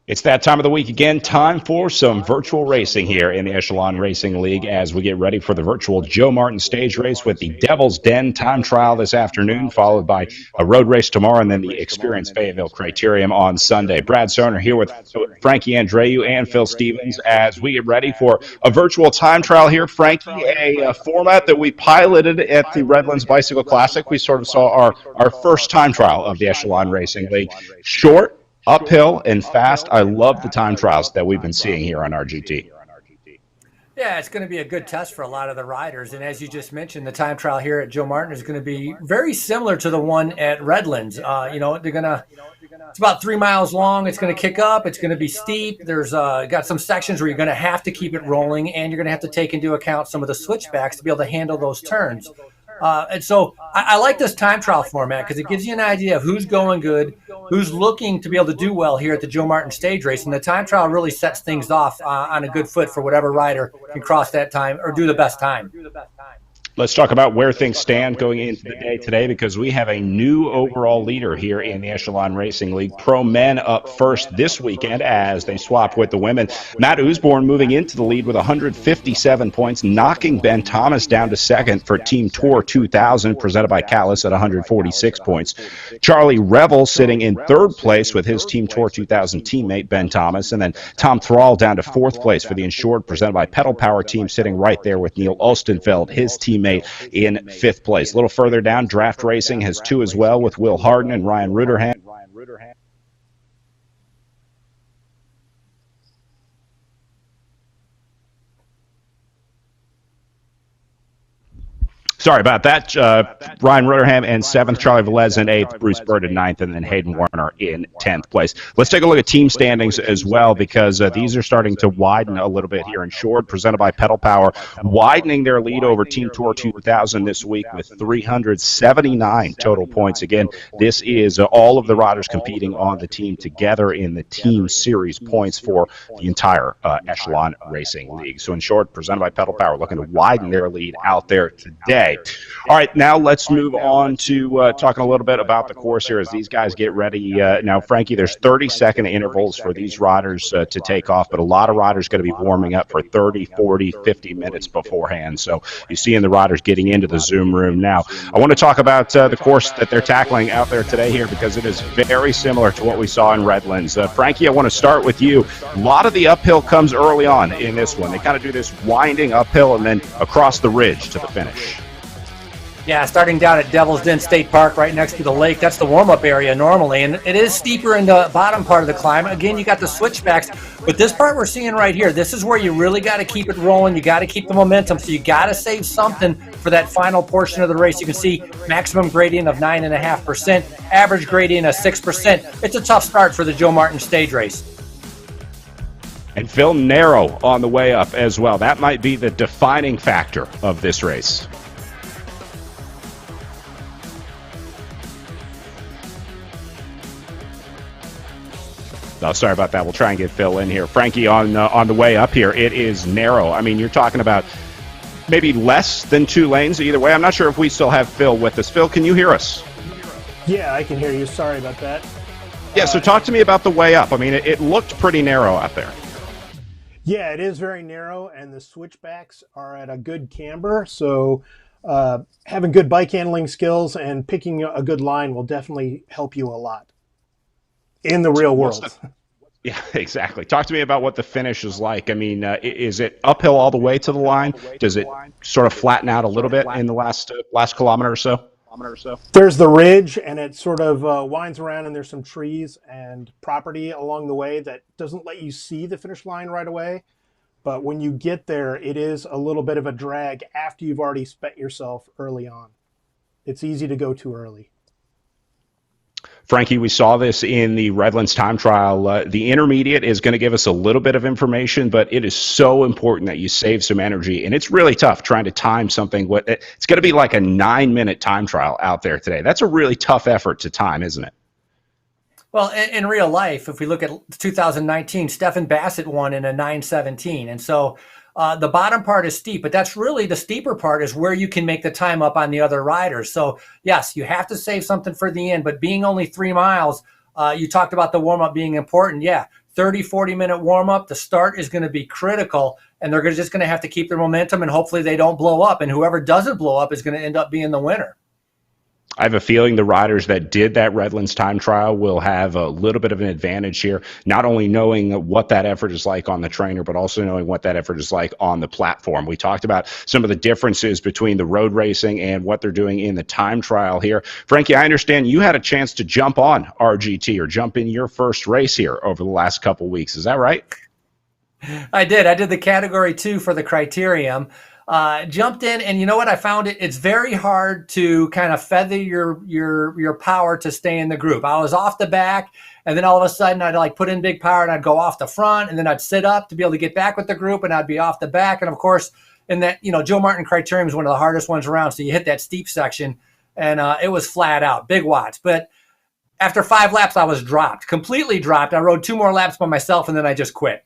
It's that time of the week again, time for some virtual racing here in the Echelon Racing League as we get ready for the virtual Joe Martin stage race with the Devil's Den time trial this afternoon, followed by a road race tomorrow and then the Experience Fayetteville Criterium on Sunday. Brad Soner here with Frankie Andreu and Phil Stevens as we get ready for a virtual time trial here. Frankie, a format that we piloted at the Redlands Bicycle Classic. We sort of saw our first time trial of the Echelon Racing League. Short, uphill and fast. I love the time trials that we've been seeing here on RGT. Yeah, it's going to be a good test for a lot of the riders. And as you just mentioned, the time trial here at Joe Martin is going to be very similar to the one at Redlands. It's about 3 miles long. It's going to kick up. It's going to be steep. There's got some sections where you're going to have to keep it rolling, and you're going to have to take into account some of the switchbacks to be able to handle those turns. And so I like this time trial format because it gives you an idea of who's going good, who's looking to be able to do well here at the Joe Martin stage race. And the time trial really sets things off on a good foot for whatever rider can cross that time or do the best time. Let's talk about where things stand going into the day today, because we have a new overall leader here in the Echelon Racing League. Pro men up first this weekend as they swap with the women. Matt Usborne moving into the lead with 157 points, knocking Ben Thomas down to second for Team Tour 2000, presented by Callis at 146 points. Charlie Revel sitting in third place with his Team Tour 2000 teammate Ben Thomas, and then Tom Thrall down to fourth place for the Insured, presented by Pedal Power Team, sitting right there with Neil Ulstenfeld, his teammate, in fifth place. A little further down, Draft Racing has two as well with Will Harden and Ryan Ruderham. Sorry about that. Ryan Rutherham in seventh, Charlie Velez in eighth, Bruce Bird in ninth, and then Hayden Warner in 10th place. Let's take a look at team standings as well, because these are starting to widen a little bit here. Insured, presented by Pedal Power, widening their lead over Team Tour 2000 this week with 379 total points. Again, this is all of the riders competing on the team together in the team series points for the entire Echelon Racing League. So Insured, presented by Pedal Power, looking to widen their lead out there today. All right, now let's move on to talking a little bit about the course here as these guys get ready. Now, Frankie, there's 30-second intervals for these riders to take off, but a lot of riders going to be warming up for 30, 40, 50 minutes beforehand. So you're seeing the riders getting into the Zoom room now. I want to talk about the course that they're tackling out there today here, because it is very similar to what we saw in Redlands. Frankie, I want to start with you. A lot of the uphill comes early on in this one. They kind of do this winding uphill and then across the ridge to the finish. Yeah, starting down at Devil's Den State Park right next to the lake. That's the warm-up area normally, and it is steeper in the bottom part of the climb. Again, you got the switchbacks, but this part we're seeing right here, this is where you really got to keep it rolling. You got to keep the momentum, so you got to save something for that final portion of the race. You can see maximum gradient of 9.5%, average gradient of 6%. It's a tough start for the Joe Martin stage race. And Phil, narrow on the way up as well. That might be the defining factor of this race. Oh, sorry about that. We'll try and get Phil in here. Frankie, on the way up here, it is narrow. I mean, you're talking about maybe less than 2 lanes either way. I'm not sure if we still have Phil with us. Phil, can you hear us? Yeah, I can hear you. Sorry about that. Yeah, so talk to me about the way up. I mean, it looked pretty narrow out there. Yeah, it is very narrow, and the switchbacks are at a good camber. So having good bike handling skills and picking a good line will definitely help you a lot in the real world. Yeah, exactly. Talk to me about what the finish is like. I mean, is it uphill all the way to the line? Does it sort of flatten out a little bit in the last kilometer or so? There's the ridge, and it sort of winds around, and there's some trees and property along the way that doesn't let you see the finish line right away. But when you get there, it is a little bit of a drag after you've already spent yourself early on. It's easy to go too early. Frankie, we saw this in the Redlands time trial. The intermediate is going to give us a little bit of information, but it is so important that you save some energy. And it's really tough trying to time something. It's going to be like a 9-minute time trial out there today. That's a really tough effort to time, isn't it? Well, in real life, if we look at 2019, Stephen Bassett won in a 9:17. And so the bottom part is steep, but that's really the steeper part is where you can make the time up on the other riders. So yes, you have to save something for the end, but being only 3 miles, You talked about the warm-up being important. Yeah, 30, 40-minute warm-up. The start is going to be critical, and they're just going to have to keep their momentum, and hopefully they don't blow up. And whoever doesn't blow up is going to end up being the winner. I have a feeling the riders that did that Redlands time trial will have a little bit of an advantage here, not only knowing what that effort is like on the trainer, but also knowing what that effort is like on the platform. We talked about some of the differences between the road racing and what they're doing in the time trial here. Frankie, I understand you had a chance to jump on RGT or jump in your first race here over the last couple of weeks. Is that right? I did. I did the category 2 for the criterium. Jumped in, and you know what? I found it's very hard to kind of feather your power to stay in the group. I was off the back, and then all of a sudden I'd like put in big power and I'd go off the front, and then I'd sit up to be able to get back with the group, and I'd be off the back. And of course, in that, Joe Martin criterium is one of the hardest ones around. So you hit that steep section, and it was flat out, big watts. But after 5 laps, I was dropped, completely dropped. I rode 2 more laps by myself, and then I just quit.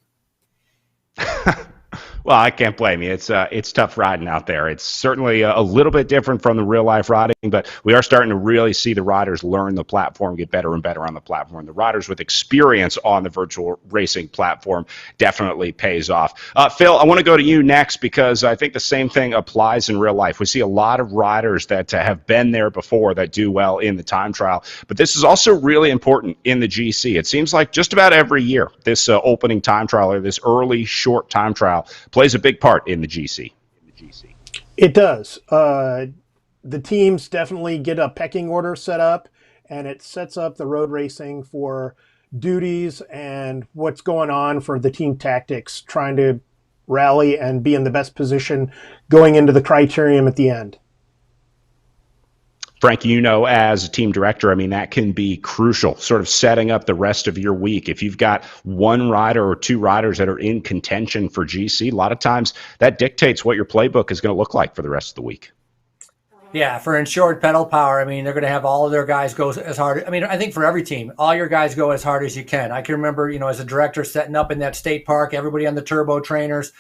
Well, I can't blame you. It's tough riding out there. It's certainly a little bit different from the real life riding, but we are starting to really see the riders learn the platform, get better and better on the platform. The riders with experience on the virtual racing platform definitely pays off. Phil, I want to go to you next because I think the same thing applies in real life. We see a lot of riders that have been there before that do well in the time trial, but this is also really important in the GC. It seems like just about every year, this opening time trial or this early short time trial plays a big part in the GC. It does. The teams definitely get a pecking order set up, and it sets up the road racing for duties and what's going on for the team tactics, trying to rally and be in the best position going into the criterium at the end. Frank, as a team director, I mean, that can be crucial, sort of setting up the rest of your week. If you've got 1 rider or 2 riders that are in contention for GC, a lot of times that dictates what your playbook is going to look like for the rest of the week. Yeah, for insured pedal power, I mean, they're going to have all of their guys go as hard. I mean, I think for every team, all your guys go as hard as you can. I can remember, as a director setting up in that state park, everybody on the turbo trainers,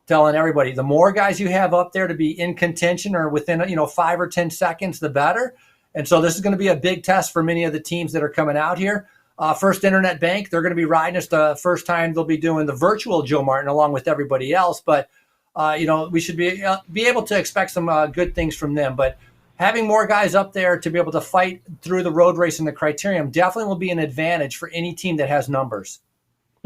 telling everybody, the more guys you have up there to be in contention or within, 5 or 10 seconds, the better. And so this is going to be a big test for many of the teams that are coming out here. First Internet Bank, they're going to be riding us the first time they'll be doing the virtual Joe Martin along with everybody else. But, we should be able to expect some good things from them. But having more guys up there to be able to fight through the road race and the criterium definitely will be an advantage for any team that has numbers.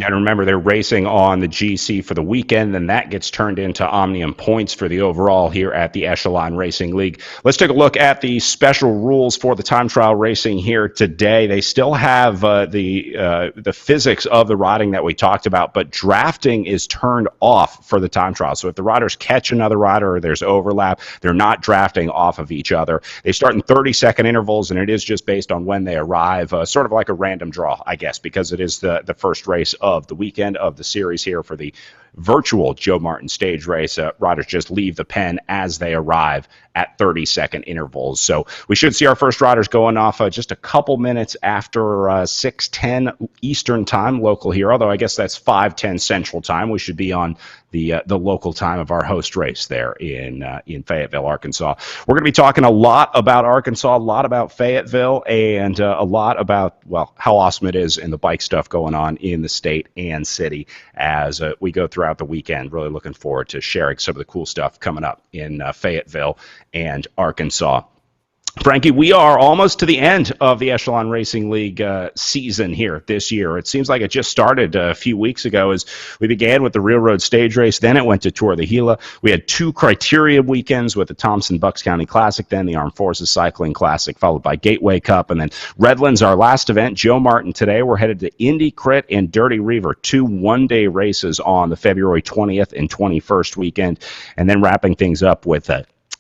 And remember, they're racing on the GC for the weekend, and that gets turned into Omnium points for the overall here at the Echelon Racing League. Let's take a look at the special rules for the time trial racing here today. They still have the physics of the riding that we talked about, but drafting is turned off for the time trial. So if the riders catch another rider or there's overlap, they're not drafting off of each other. They start in 30-second intervals, and it is just based on when they arrive, sort of like a random draw, I guess, because it is the first race of the weekend of the series here for the virtual Joe Martin stage race. Riders just leave the pen as they arrive at 30-second intervals. So we should see our first riders going off just a couple minutes after 6:10 Eastern time local here, although I guess that's 5:10 Central time. We should be on the local time of our host race there in Fayetteville, Arkansas. We're going to be talking a lot about Arkansas, a lot about Fayetteville, and a lot about, well, how awesome it is and the bike stuff going on in the state and city as we go throughout the weekend. Really looking forward to sharing some of the cool stuff coming up in Fayetteville and Arkansas. Frankie, we are almost to the end of the Echelon Racing League season here this year. It seems like it just started a few weeks ago as we began with the Railroad Stage Race. Then it went to Tour of the Gila. We had 2 criteria weekends with the Thompson-Bucks County Classic, then the Armed Forces Cycling Classic, followed by Gateway Cup, and then Redlands, our last event. Joe Martin today. We're headed to Indy Crit and Dirty Reaver, 2 one-day races on the February 20th and 21st weekend, and then wrapping things up with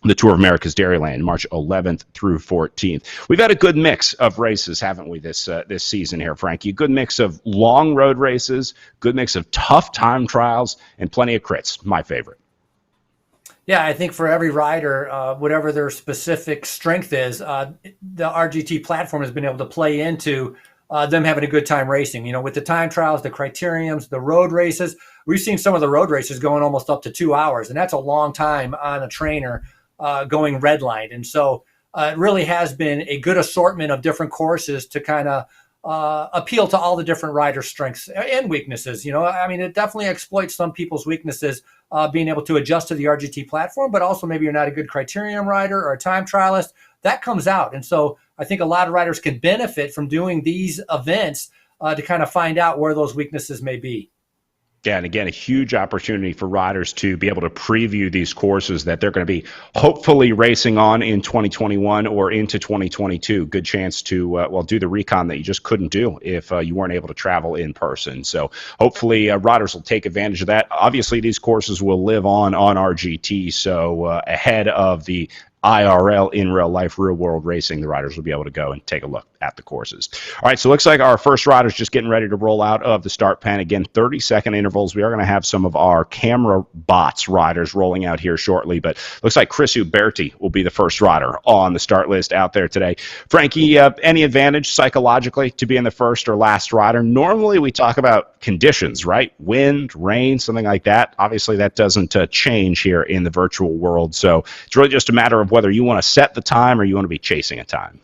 the Tour of America's Dairyland, March 11th through 14th. We've had a good mix of races, haven't we, this season here, Frankie? Good mix of long road races, good mix of tough time trials, and plenty of crits. My favorite. Yeah, I think for every rider, whatever their specific strength is, the RGT platform has been able to play into them having a good time racing. With the time trials, the criteriums, the road races, we've seen some of the road races going almost up to 2 hours, and that's a long time on a trainer going redlined. And so it really has been a good assortment of different courses to kind of appeal to all the different rider strengths and weaknesses. I mean, it definitely exploits some people's weaknesses, being able to adjust to the RGT platform, but also maybe you're not a good criterium rider or a time trialist. That comes out. And so I think a lot of riders can benefit from doing these events to kind of find out where those weaknesses may be. Yeah, and again, a huge opportunity for riders to be able to preview these courses that they're going to be hopefully racing on in 2021 or into 2022. Good chance to, do the recon that you just couldn't do if you weren't able to travel in person. So hopefully riders will take advantage of that. Obviously, these courses will live on RGT, so ahead of the IRL, in real life, real world racing, the riders will be able to go and take a look at the courses. All right, so it looks like our first rider's just getting ready to roll out of the start pen. Again, 30-second intervals. We are going to have some of our camera bots riders rolling out here shortly, but looks like Chris Uberti will be the first rider on the start list out there today. Frankie, any advantage psychologically to being the first or last rider? Normally we talk about conditions, right? Wind, rain, something like that. Obviously that doesn't change here in the virtual world, so it's really just a matter of whether you want to set the time or you want to be chasing a time.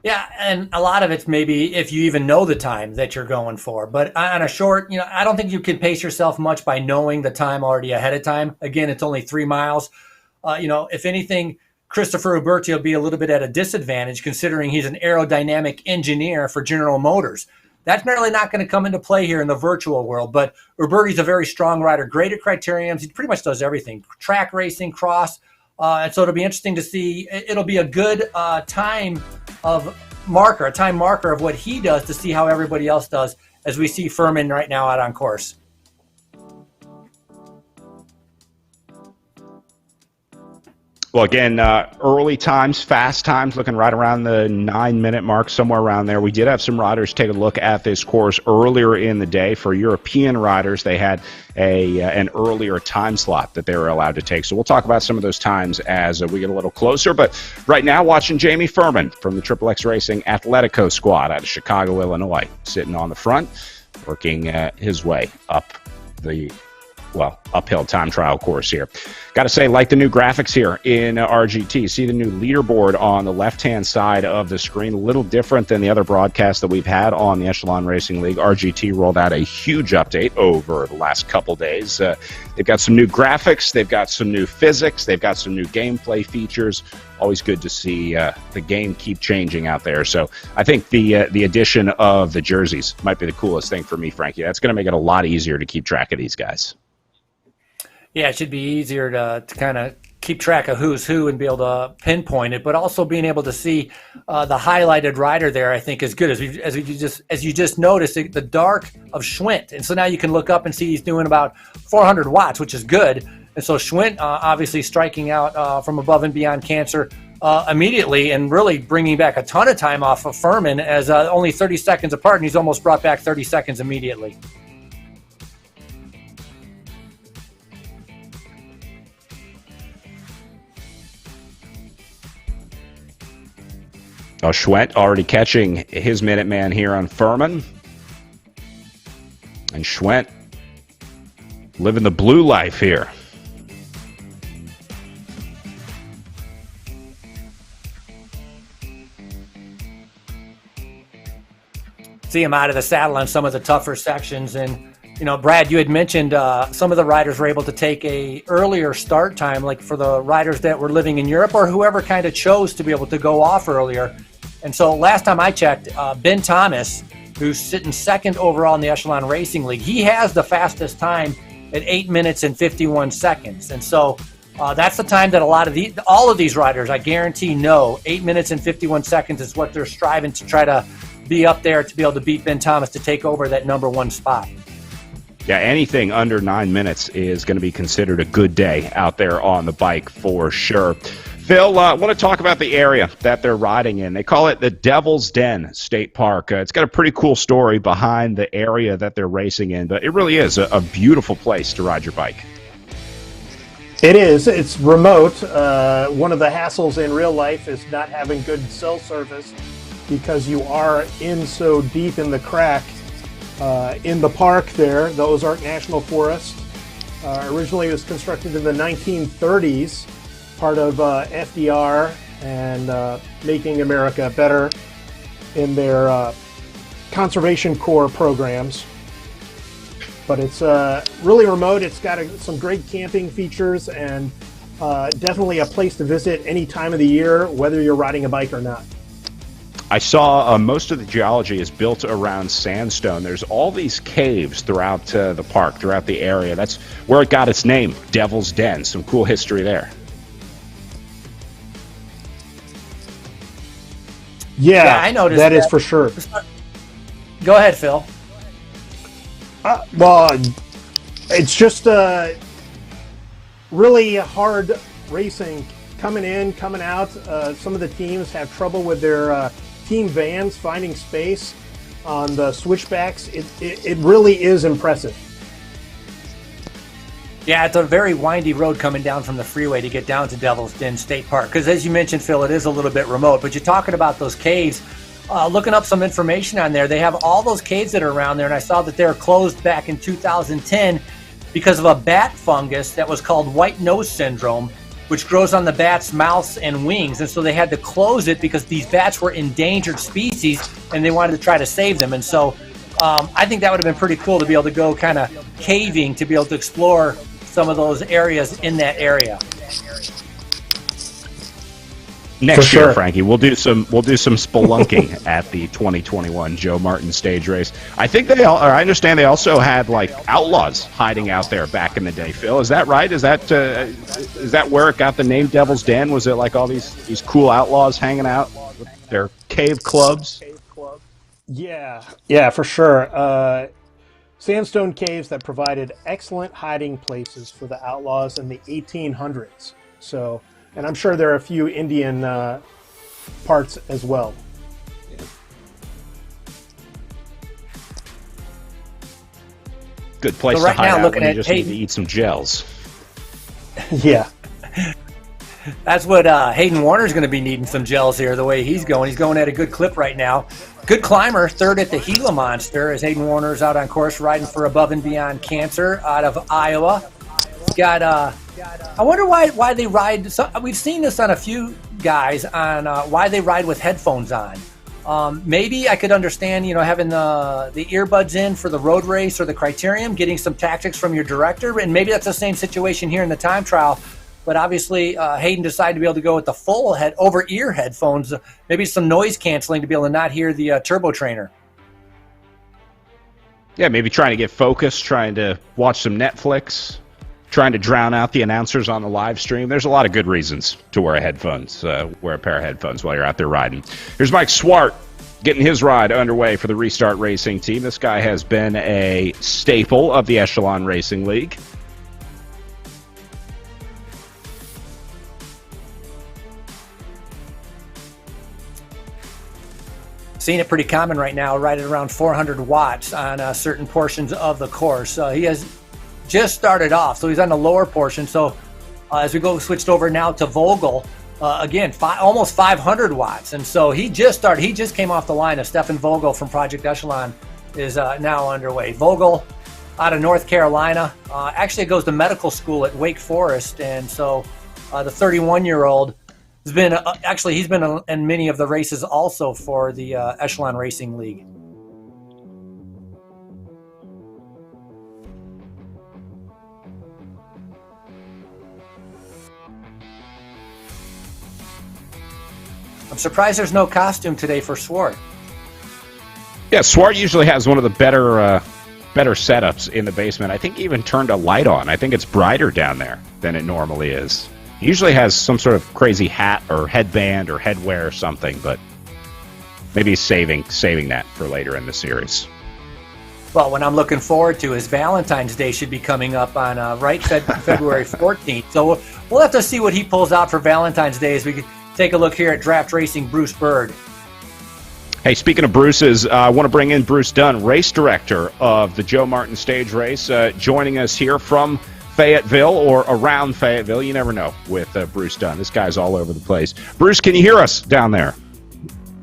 Yeah, and a lot of it's maybe if you even know the time that you're going for. But on a short, I don't think you can pace yourself much by knowing the time already ahead of time. Again, it's only 3 miles. If anything, Christopher Uberti will be a little bit at a disadvantage considering he's an aerodynamic engineer for General Motors. That's really not going to come into play here in the virtual world. But Uberti's a very strong rider, great at criteriums. He pretty much does everything, track racing, cross. And so it'll be interesting to see. It'll be a good time marker of what he does to see how everybody else does as we see Furman right now out on course. Well, again, early times, fast times, looking right around the 9-minute mark, somewhere around there. We did have some riders take a look at this course earlier in the day. For European riders, they had an earlier time slot that they were allowed to take. So we'll talk about some of those times as we get a little closer. But right now, watching Jamie Furman from the XXX Racing Atletico squad out of Chicago, Illinois, sitting on the front, working his way up the uphill time trial course here. Got to say, like the new graphics here in RGT. See the new leaderboard on the left-hand side of the screen. A little different than the other broadcasts that we've had on the Echelon Racing League. RGT rolled out a huge update over the last couple days. They've got some new graphics. They've got some new physics. They've got some new gameplay features. Always good to see the game keep changing out there. So I think the addition of the jerseys might be the coolest thing for me, Frankie. That's going to make it a lot easier to keep track of these guys. Yeah, it should be easier to kind of keep track of who's who and be able to pinpoint it, but also being able to see the highlighted rider there, I think, is good. As you just noticed, the dark of Schwint, and so now you can look up and see he's doing about 400 watts, which is good. And so Schwint obviously striking out from above and beyond cancer immediately, and really bringing back a ton of time off of Furman as only 30 seconds apart, and he's almost brought back 30 seconds immediately. Oh, Schwent already catching his Minuteman here on Furman. And Schwent living the blue life here. See him out of the saddle on some of the tougher sections. And, Brad, you had mentioned some of the riders were able to take a earlier start time, like for the riders that were living in Europe or whoever kind of chose to be able to go off earlier. And so last time I checked, Ben Thomas, who's sitting second overall in the Echelon Racing League, he has the fastest time at 8 minutes and 51 seconds. And so that's the time that all of these riders, I guarantee, know 8 minutes and 51 seconds is what they're striving to try to be up there to be able to beat Ben Thomas to take over that number one spot. Yeah, anything under 9 minutes is going to be considered a good day out there on the bike for sure. Phil, I want to talk about the area that they're riding in. They call it the Devil's Den State Park. It's got a pretty cool story behind the area that they're racing in, but it really is a beautiful place to ride your bike. It is. It's remote. One of the hassles in real life is not having good cell service because you are in so deep in the crack in the park there, the Ozark National Forest. Originally it was constructed in the 1930s. Part of FDR and Making America Better. in their conservation corps programs. But it's really remote. It's got some great camping features, and definitely a place to visit any time of the year, whether you're riding a bike or not. I saw most of the geology is built around sandstone. There's all these caves throughout the park, throughout the area. That's where it got its name, Devil's Den. Some cool history there. Yeah, I noticed that is for sure. Go ahead, Phil. Well, it's just really hard racing coming in, coming out. Some of the teams have trouble with their team vans finding space on the switchbacks. It really is impressive. Yeah, it's a very windy road coming down from the freeway to get down to Devil's Den State Park. Because as you mentioned, Phil, it is a little bit remote. But you're talking about those caves. Looking up some information on there, they have all those caves that are around there, and I saw that they were closed back in 2010 because of a bat fungus that was called white nose syndrome, which grows on the bats' mouths and wings. And so they had to close it because these bats were endangered species, and they wanted to try to save them. And so I think that would have been pretty cool to be able to go kind of caving, to be able to explore some of those areas in that area. Next year, Frankie, we'll do some spelunking at the 2021 Joe Martin stage race. I think I understand they also had like outlaws hiding out there back in the day. Phil, is that right? Is that where it got the name Devil's Den? Was it like all these cool outlaws hanging out with their cave clubs? Yeah, for sure. Sandstone caves that provided excellent hiding places for the outlaws in the 1800s. So. And I'm sure there are a few Indian parts as well. Good place so right to hide now, out when you just need to eat some gels. Yeah. That's what Hayden Warner's going to be needing, some gels here, the way he's going. He's going at a good clip right now. Good climber, third at the Gila Monster, as Hayden Warner's out on course riding for Above and Beyond Cancer out of Iowa. He's got I wonder why they ride. We've seen this on a few guys on why they ride with headphones on. Maybe I could understand, having the earbuds in for the road race or the criterium, getting some tactics from your director, and maybe that's the same situation here in the time trial. But obviously, Hayden decided to be able to go with the full over-ear headphones, maybe some noise canceling to be able to not hear the turbo trainer. Yeah, maybe trying to get focused, trying to watch some Netflix. Trying to drown out the announcers on the live stream. There's a lot of good reasons to wear a pair of headphones while you're out there riding. Here's Mike Swart getting his ride underway for the Restart Racing team. This guy has been a staple of the Echelon Racing League. Seeing it pretty common right now, right at around 400 watts on certain portions of the course. He has just started off, so he's on the lower portion. So as we switched over now to Vogel, again, almost 500 watts. And so he just came off the line. Of Stefan Vogel from Project Echelon is now underway. Vogel out of North Carolina, actually goes to medical school at Wake Forest. And so the 31-year-old has been, he's been in many of the races also for the Echelon Racing League. I'm surprised there's no costume today for Swart. Yeah, Swart usually has one of the better setups in the basement. I think he even turned a light on. I think it's brighter down there than it normally is. He usually has some sort of crazy hat or headband or headwear or something, but maybe he's saving that for later in the series. Well, what I'm looking forward to is Valentine's Day should be coming up on February 14th. So we'll have to see what he pulls out for Valentine's Day as we take a look here at Draft Racing Bruce Bird. Hey, speaking of Bruce's, I want to bring in Bruce Dunn, race director of the Joe Martin Stage Race, joining us here from Fayetteville or around Fayetteville. You never know with Bruce Dunn. This guy's all over the place. Bruce, can you hear us down there?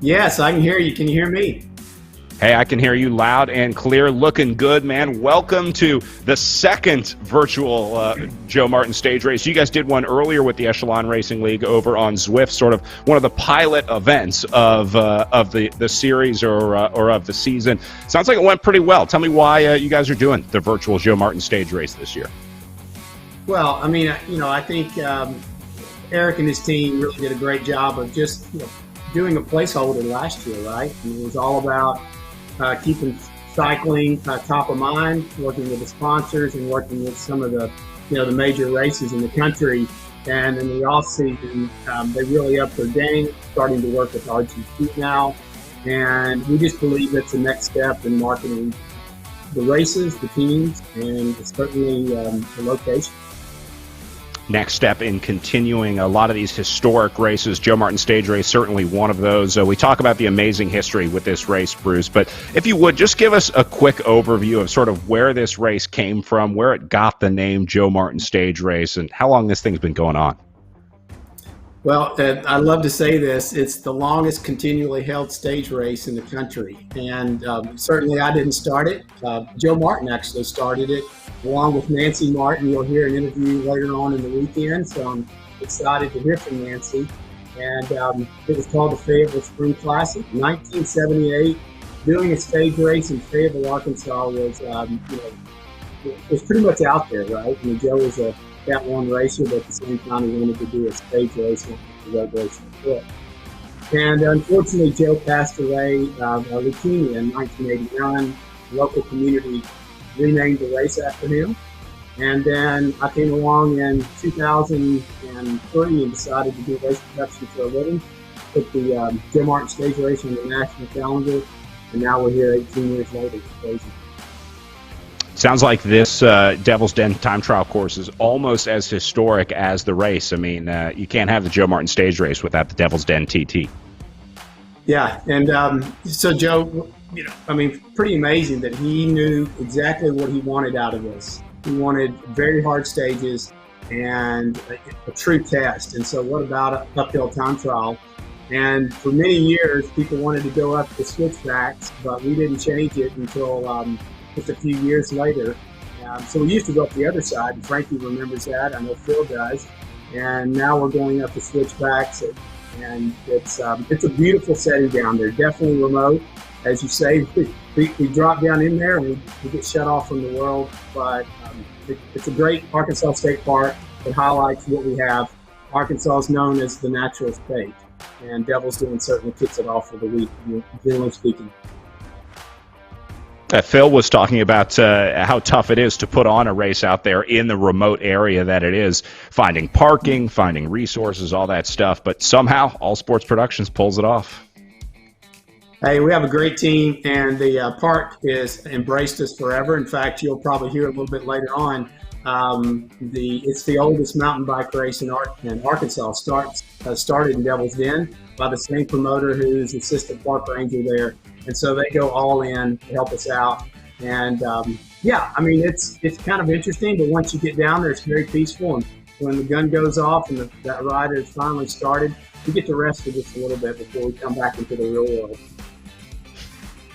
Yes, I can hear you. Can you hear me? Hey, I can hear you loud and clear. Looking good, man. Welcome to the second virtual Joe Martin stage race. You guys did one earlier with the Echelon Racing League over on Zwift, sort of one of the pilot events of the series or of the season. Sounds like it went pretty well. Tell me why you guys are doing the virtual Joe Martin stage race this year. Well, I mean, I think Eric and his team really did a great job of just doing a placeholder last year, right? I mean, it was all about keeping cycling top of mind, working with the sponsors and working with some of the, the major races in the country. And in the off season, they really upped their game, starting to work with RGT now. And we just believe it's the next step in marketing the races, the teams, and certainly the location. Next step in continuing a lot of these historic races. Joe Martin Stage Race, certainly one of those. We talk about the amazing history with this race, Bruce, but if you would, just give us a quick overview of sort of where this race came from, where it got the name Joe Martin Stage Race, and how long this thing's been going on. Well, I love to say this. It's the longest continually held stage race in the country. And certainly I didn't start it. Joe Martin actually started it, along with Nancy Martin. You'll hear an interview later on in the weekend, so I'm excited to hear from Nancy. And it was called the Fayetteville Spring Classic. 1978, doing a stage race in Fayetteville, Arkansas was, was pretty much out there, right? I mean, Joe was a Cat 1 racer, but at the same time he wanted to do a stage race on the road racing foot. And unfortunately, Joe passed away of leukemia in 1989. The local community renamed the race after him. And then I came along in 2003 and decided to do race production for a living. Put the Joe Martin stage race on the national calendar, and now we're here 18 years later. It's crazy. Sounds like this Devil's Den time trial course is almost as historic as the race. I mean, you can't have the Joe Martin stage race without the Devil's Den TT. Yeah, and so Joe, pretty amazing that he knew exactly what he wanted out of this. He wanted very hard stages and a true test. And so what about an uphill time trial? And for many years, people wanted to go up the switchbacks, but we didn't change it until just a few years later. So we used to go up the other side, and Frankie remembers that. I know Phil does. And now we're going up the switchbacks, and it's a beautiful setting down there. Definitely remote, as you say. We drop down in there and we get shut off from the world. But it's a great Arkansas State Park that highlights what we have. Arkansas is known as the natural state, and Devil's Den certainly kicks it off for the week, generally speaking. Phil was talking about how tough it is to put on a race out there in the remote area that it is, finding parking, finding resources, all that stuff. But somehow, All Sports Productions pulls it off. Hey, we have a great team, and the park has embraced us forever. In fact, you'll probably hear a little bit later on. It's the oldest mountain bike race in Arkansas. Started in Devil's Den by the same promoter who's assistant park ranger there. And so they go all in to help us out. And it's kind of interesting, but once you get down there, it's very peaceful. And when the gun goes off and that rider is finally started, we get to rest for just a little bit before we come back into the real world.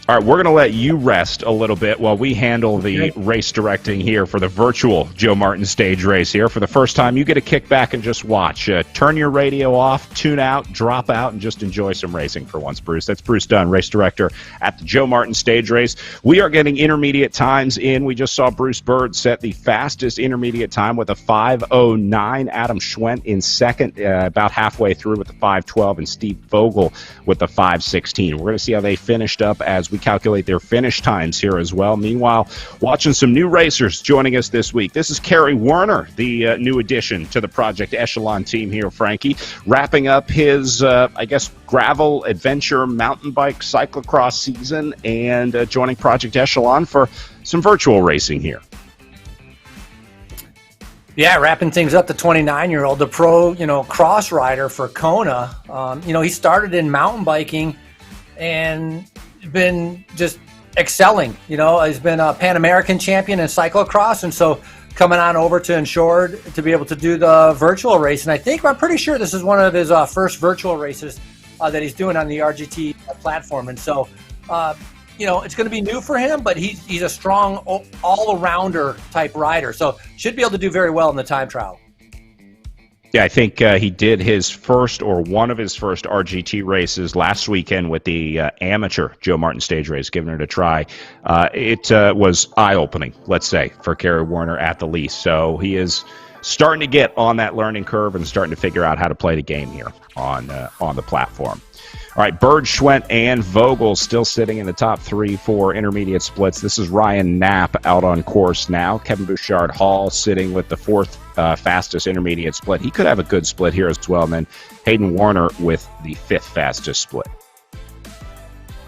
All right, we're going to let you rest a little bit while we handle the race directing here for the virtual Joe Martin stage race here. For the first time, you get to kick back and just watch. Turn your radio off, tune out, drop out, and just enjoy some racing for once, Bruce. That's Bruce Dunn, race director at the Joe Martin stage race. We are getting intermediate times in. We just saw Bruce Bird set the fastest intermediate time with a 5:09. Adam Schwent in second, about halfway through with the 5:12, and Steve Vogel with the 5:16. We're going to see how they finished up as we calculate their finish times here as well. Meanwhile, watching some new racers joining us this week. This is Kerry Werner, the new addition to the Project Echelon team here, Frankie, wrapping up his, gravel adventure mountain bike cyclocross season and joining Project Echelon for some virtual racing here. Yeah, wrapping things up, the 29-year-old, the pro, cross rider for Kona. He started in mountain biking and been just excelling. He's been a Pan American champion in cyclocross, and so coming on over to Insured to be able to do the virtual race. And I'm pretty sure this is one of his first virtual races that he's doing on the RGT platform. And so it's going to be new for him, but he's a strong all-arounder type rider, so should be able to do very well in the time trial. Yeah, I think he did his first or one of his first RGT races last weekend with the amateur Joe Martin stage race, giving it a try. It was eye-opening, let's say, for Kerry Warner at the least. So he is starting to get on that learning curve and starting to figure out how to play the game here on the platform. All right, Bird, Schwent, and Vogel still sitting in the top 3 for intermediate splits. This is Ryan Knapp out on course now. Kevin Bouchard-Hall sitting with the 4th fastest intermediate split. He could have a good split here as well. And then Hayden Warner with the 5th fastest split.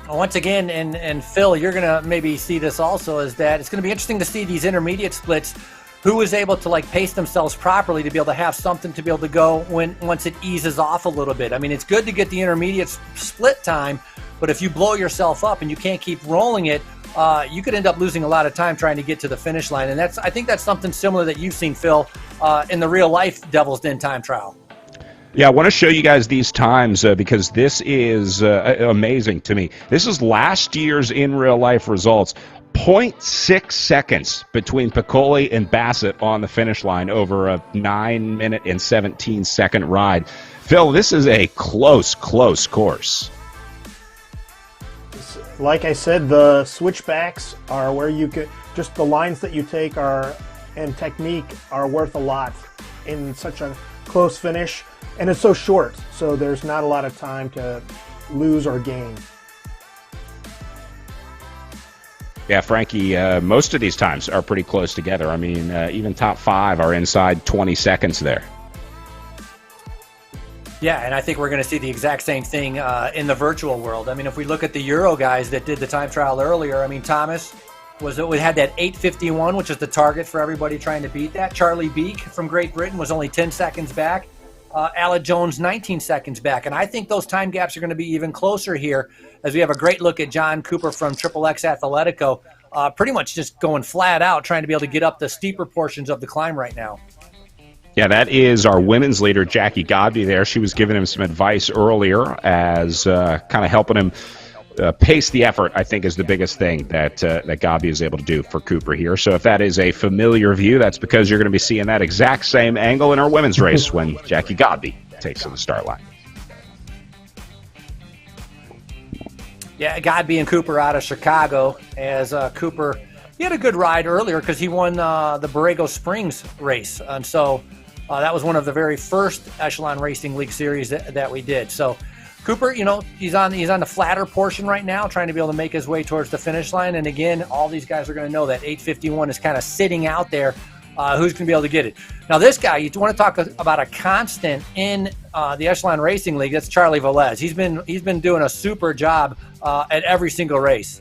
Once again, and Phil, you're going to maybe see this also, is that it's going to be interesting to see these intermediate splits, who is able to pace themselves properly to be able to have something to be able to go once it eases off a little bit. I mean, it's good to get the intermediate split time, but if you blow yourself up and you can't keep rolling it, you could end up losing a lot of time trying to get to the finish line. And I think that's something similar that you've seen, Phil, in the real life Devil's Den time trial. Yeah, I want to show you guys these times because this is amazing to me. This is last year's in real life results. 0.6 seconds between Piccoli and Bassett on the finish line over a 9-minute and 17-second ride. Phil, this is a close course. Like I said, the switchbacks are where you could, just the lines that you take and technique are worth a lot in such a close finish. And it's so short, so there's not a lot of time to lose or gain. Yeah, Frankie, most of these times are pretty close together. I mean, even top 5 are inside 20 seconds there. Yeah, and I think we're going to see the exact same thing in the virtual world. I mean, if we look at the Euro guys that did the time trial earlier, I mean, Thomas had that 8:51, which is the target for everybody trying to beat that. Charlie Beek from Great Britain was only 10 seconds back. Alec Jones, 19 seconds back. And I think those time gaps are going to be even closer here as we have a great look at John Cooper from XXX Athletico, pretty much just going flat out, trying to be able to get up the steeper portions of the climb right now. Yeah, that is our women's leader, Jackie Godby there. She was giving him some advice earlier as kind of helping him pace the effort, I think, is the biggest thing that Godby is able to do for Cooper here. So if that is a familiar view, that's because you're going to be seeing that exact same angle in our women's race when Jackie Godby takes to the start line. Yeah, Godby and Cooper out of Chicago, as Cooper, he had a good ride earlier because he won the Borrego Springs race. And so that was one of the very first Echelon Racing League series that we did. So Cooper, he's on the flatter portion right now, trying to be able to make his way towards the finish line. And again, all these guys are going to know that 8:51 is kind of sitting out there. Who's going to be able to get it? Now, this guy, you want to talk about a constant in the Echelon Racing League. That's Charlie Velez. He's been doing a super job at every single race.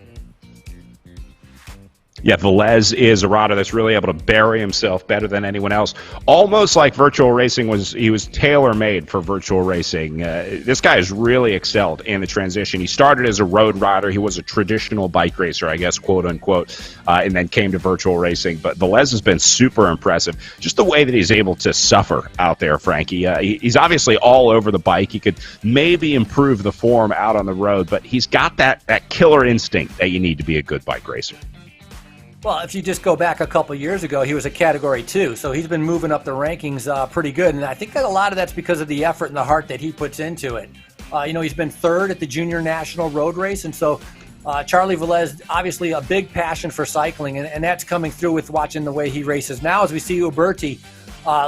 Yeah, Velez is a rider that's really able to bury himself better than anyone else. Almost like virtual racing was tailor-made for virtual racing. This guy has really excelled in the transition. He started as a road rider. He was a traditional bike racer, I guess, quote unquote, and then came to virtual racing. But Velez has been super impressive. Just the way that he's able to suffer out there, Frankie. He's obviously all over the bike. He could maybe improve the form out on the road, but he's got that killer instinct that you need to be a good bike racer. Well, if you just go back a couple years ago, he was a Category 2, so he's been moving up the rankings pretty good, and I think that a lot of that's because of the effort and the heart that he puts into it. He's been 3rd at the Junior National Road Race, and so Charlie Velez, obviously a big passion for cycling, and that's coming through with watching the way he races now. As we see Uberti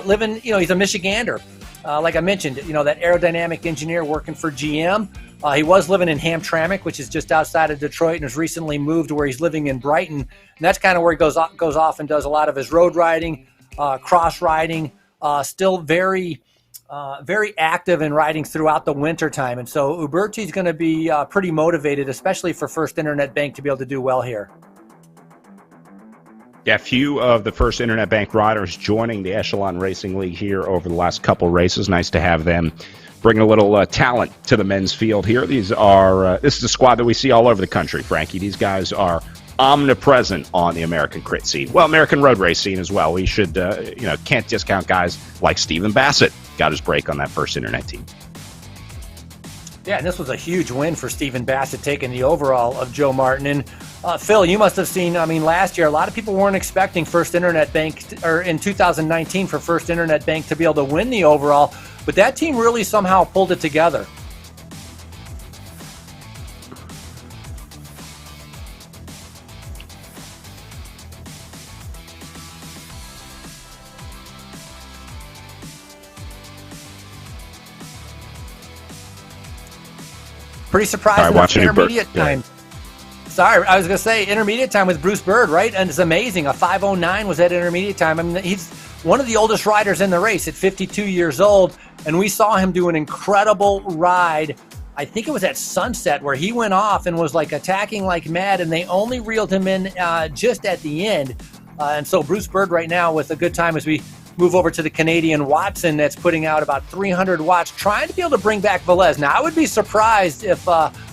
living, he's a Michigander. Like I mentioned, that aerodynamic engineer working for GM. He was living in Hamtramck, which is just outside of Detroit, and has recently moved to where he's living in Brighton. And that's kind of where he goes off and does a lot of his road riding, cross riding, still very active in riding throughout the winter time. And so Uberti's going to be pretty motivated, especially for First Internet Bank, to be able to do well here. Yeah, few of the First Internet Bank riders joining the Echelon Racing League here over the last couple races. Nice to have them bring a little talent to the men's field here. This is a squad that we see all over the country, Frankie. These guys are omnipresent on the American crit scene. Well, American road race scene as well. We should, can't discount guys like Stephen Bassett. Got his break on that First Internet team. Yeah, and this was a huge win for Stephen Bassett, taking the overall of Joe Martin. And Phil, you must have seen, last year, a lot of people weren't expecting First Internet Bank, or in 2019 for First Internet Bank to be able to win the overall, but that team really somehow pulled it together. Pretty surprised in the intermediate time. Sorry, I was going to say intermediate time with Bruce Bird, right? And it's amazing. A 5:09 was that intermediate time. I mean, he's one of the oldest riders in the race at 52 years old. And we saw him do an incredible ride. I think it was at sunset where he went off and was like attacking like mad. And they only reeled him in just at the end. And so Bruce Bird right now with a good time as we move over to the Canadian Watson that's putting out about 300 watts, trying to be able to bring back Velez. Now, I would be surprised if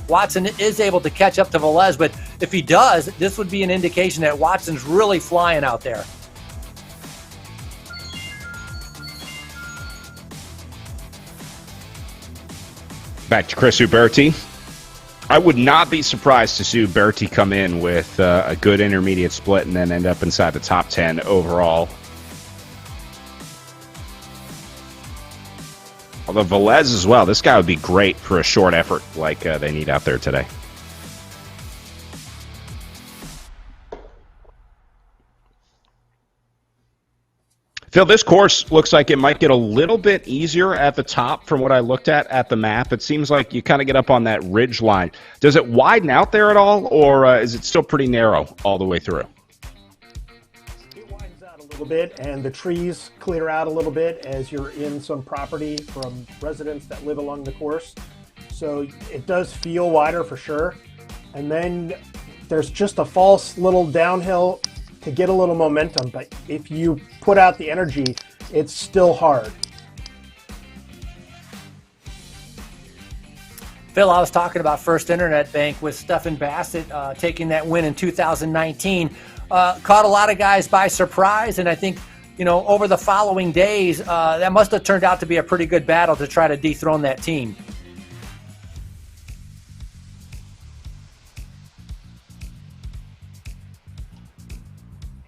Watson is able to catch up to Velez, but if he does, this would be an indication that Watson's really flying out there. Back to Chris Huberti. I would not be surprised to see Huberti come in with a good intermediate split and then end up inside the top 10 overall. Although Velez as well, this guy would be great for a short effort like they need out there today. Phil, this course looks like it might get a little bit easier at the top from what I looked at the map. It seems like you kind of get up on that ridge line. Does it widen out there at all, or is it still pretty narrow all the way through? A little bit, and the trees clear out a little bit as you're in some property from residents that live along the course. So it does feel wider for sure. And then there's just a false little downhill to get a little momentum. But if you put out the energy, it's still hard. Phil, I was talking about First Internet Bank with Stephen Bassett taking that win in 2019. Caught a lot of guys by surprise, and I think, over the following days, that must have turned out to be a pretty good battle to try to dethrone that team.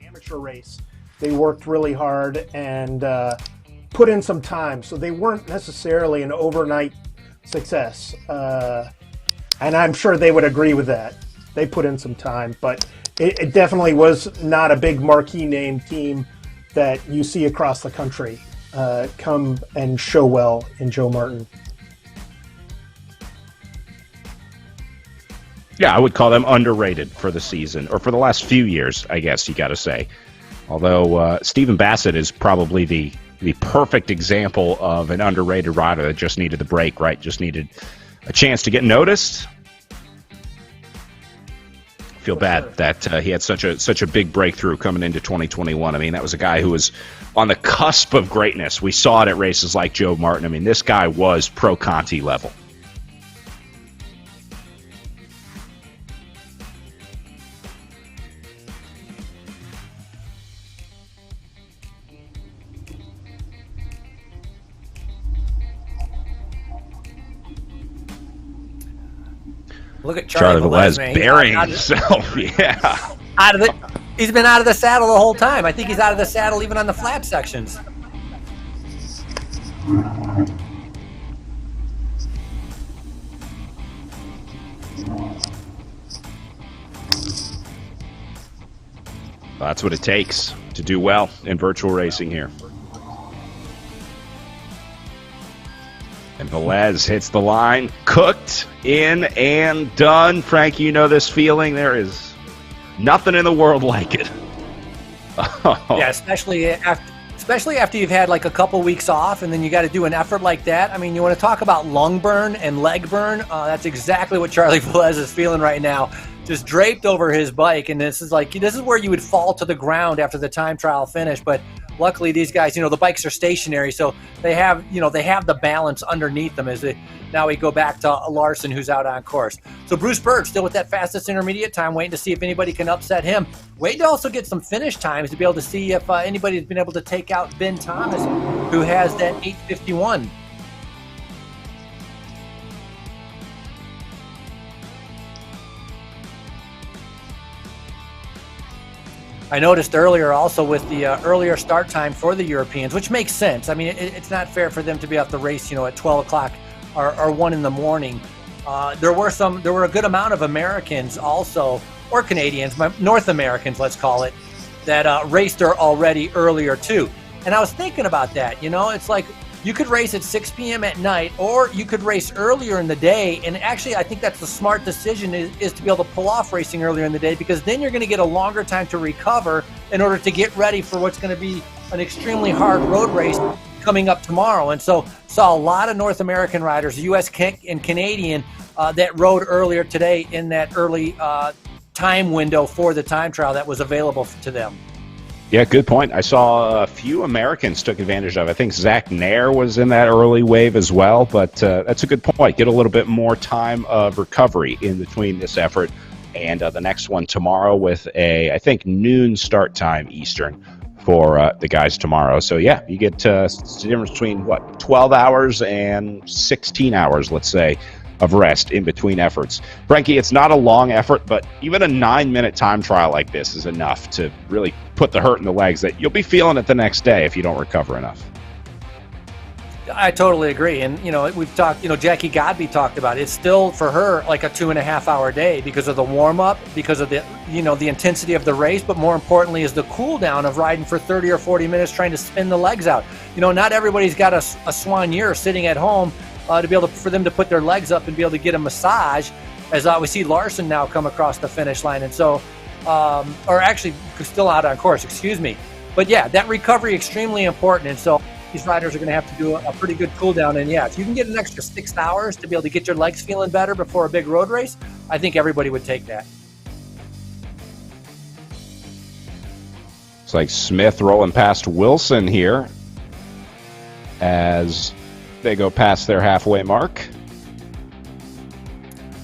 Amateur race. They worked really hard and put in some time, so they weren't necessarily an overnight success. And I'm sure they would agree with that. They put in some time, but it definitely was not a big marquee name team that you see across the country come and show well in Joe Martin. Yeah, I would call them underrated for the season, or for the last few years, I guess you got to say. Although Stephen Bassett is probably the perfect example of an underrated rider that just needed the break, right? Just needed a chance to get noticed. Feel bad that he had such a big breakthrough coming into 2021. I mean, that was a guy who was on the cusp of greatness. We saw it at races like Joe Martin. I mean, this guy was pro Conti level. Look at Charlie Velez burying himself. Yeah. He's been out of the saddle the whole time. I think he's out of the saddle even on the flat sections. Well, that's what it takes to do well in virtual racing here. And Velez hits the line, cooked, in, and done. Frank, you know this feeling. There is nothing in the world like it. Oh. Yeah, especially after you've had like a couple weeks off and then you got to do an effort like that. I mean, you want to talk about lung burn and leg burn. That's exactly what Charlie Velez is feeling right now. Just draped over his bike, and this is where you would fall to the ground after the time trial finish. But luckily, these guys, the bikes are stationary, so they have the balance underneath them now we go back to Larson, who's out on course. So Bruce Bird still with that fastest intermediate time, waiting to see if anybody can upset him. Waiting to also get some finish times to be able to see if anybody's been able to take out Ben Thomas, who has that 8:51. I noticed earlier also with the earlier start time for the Europeans, which makes sense. I mean, it's not fair for them to be off the race, at 12 o'clock or 1 in the morning. There were a good amount of Americans also, or Canadians, North Americans, let's call it, that raced there already earlier too. And I was thinking about that, it's like you could race at 6 p.m. at night, or you could race earlier in the day. And actually, I think that's the smart decision is to be able to pull off racing earlier in the day, because then you're going to get a longer time to recover in order to get ready for what's going to be an extremely hard road race coming up tomorrow. And so saw a lot of North American riders, US and Canadian, that rode earlier today in that early time window for the time trial that was available to them. Yeah, good point. I saw a few Americans took advantage of it. I think Zach Nair was in that early wave as well, but that's a good point. Get a little bit more time of recovery in between this effort and the next one tomorrow with I think, noon start time Eastern for the guys tomorrow. So, yeah, you get the difference between, 12 hours and 16 hours, let's say, of rest in between efforts. Frankie, it's not a long effort, but even a 9-minute time trial like this is enough to really put the hurt in the legs that you'll be feeling it the next day if you don't recover enough. I totally agree. And, we've talked, Jackie Godby talked about it. It's still for her like a 2.5 hour day because of the warm up, because of the, the intensity of the race, but more importantly is the cool down of riding for 30 or 40 minutes trying to spin the legs out. Not everybody's got a soigneur sitting at home to be able for them to put their legs up and be able to get a massage, as we see Larson now come across the finish line. And so, or actually still out on course, excuse me. But yeah, that recovery extremely important. And so these riders are going to have to do a pretty good cool down. And yeah, if you can get an extra 6 hours to be able to get your legs feeling better before a big road race, I think everybody would take that. It's like Smith rolling past Wilson here as they go past their halfway mark.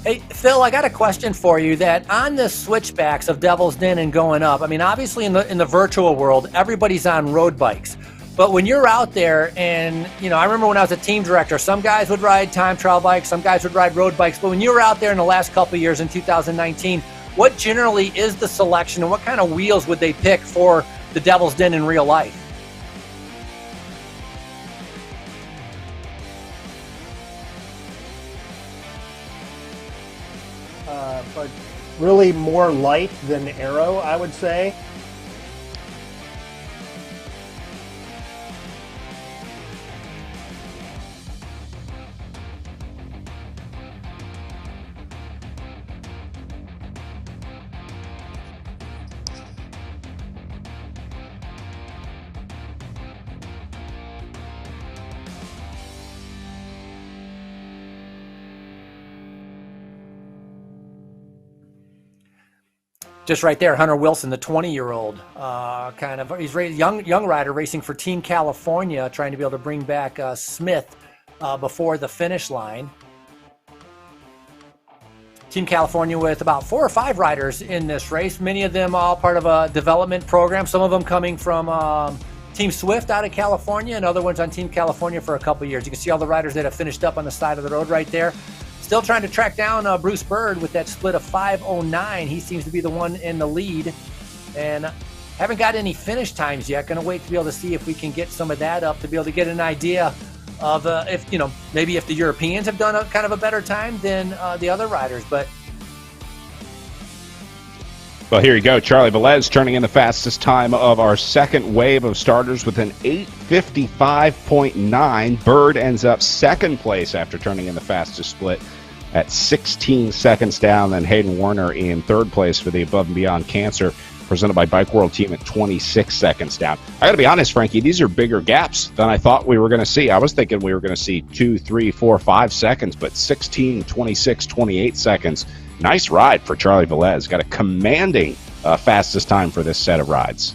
Hey, Phil, I got a question for you. That on the switchbacks of Devil's Den and going up, I mean, obviously in the virtual world, everybody's on road bikes. But when you're out there and, I remember when I was a team director, some guys would ride time trial bikes, some guys would ride road bikes. But when you were out there in the last couple of years in 2019, what generally is the selection and what kind of wheels would they pick for the Devil's Den in real life? But really more light than aero, I would say. Just right there, Hunter Wilson, the 20-year-old, he's a young rider racing for Team California, trying to be able to bring back Smith before the finish line. Team California with about 4 or 5 riders in this race, many of them all part of a development program, some of them coming from Team Swift out of California and other ones on Team California for a couple years. You can see all the riders that have finished up on the side of the road right there. Still trying to track down Bruce Bird with that split of 5:09. He seems to be the one in the lead. And haven't got any finish times yet. Going to wait to be able to see if we can get some of that up to be able to get an idea of maybe if the Europeans have done a kind of a better time than the other riders. But well, here you go. Charlie Velez turning in the fastest time of our second wave of starters with an 8:55.9. Bird ends up second place after turning in the fastest split at 16 seconds down. Then Hayden Werner in third place for the Above and Beyond Cancer, presented by Bike World team, at 26 seconds down. I got to be honest, Frankie, these are bigger gaps than I thought we were going to see. I was thinking we were going to see 2, 3, 4, 5 seconds, but 16, 26, 28 seconds. Nice ride for Charlie Velez. Got a commanding fastest time for this set of rides.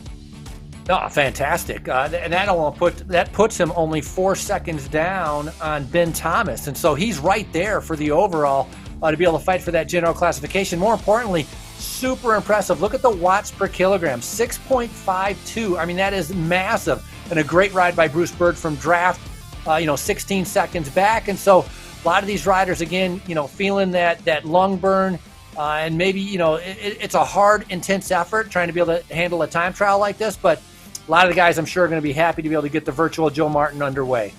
Oh, fantastic. And that puts him only 4 seconds down on Ben Thomas. And so he's right there for the overall to be able to fight for that general classification. More importantly, super impressive. Look at the watts per kilogram, 6.52. I mean, that is massive. And a great ride by Bruce Bird from draft, 16 seconds back. And so a lot of these riders, again, feeling that lung burn, And maybe, it's a hard, intense effort trying to be able to handle a time trial like this, but a lot of the guys I'm sure are going to be happy to be able to get the virtual Joe Martin underway.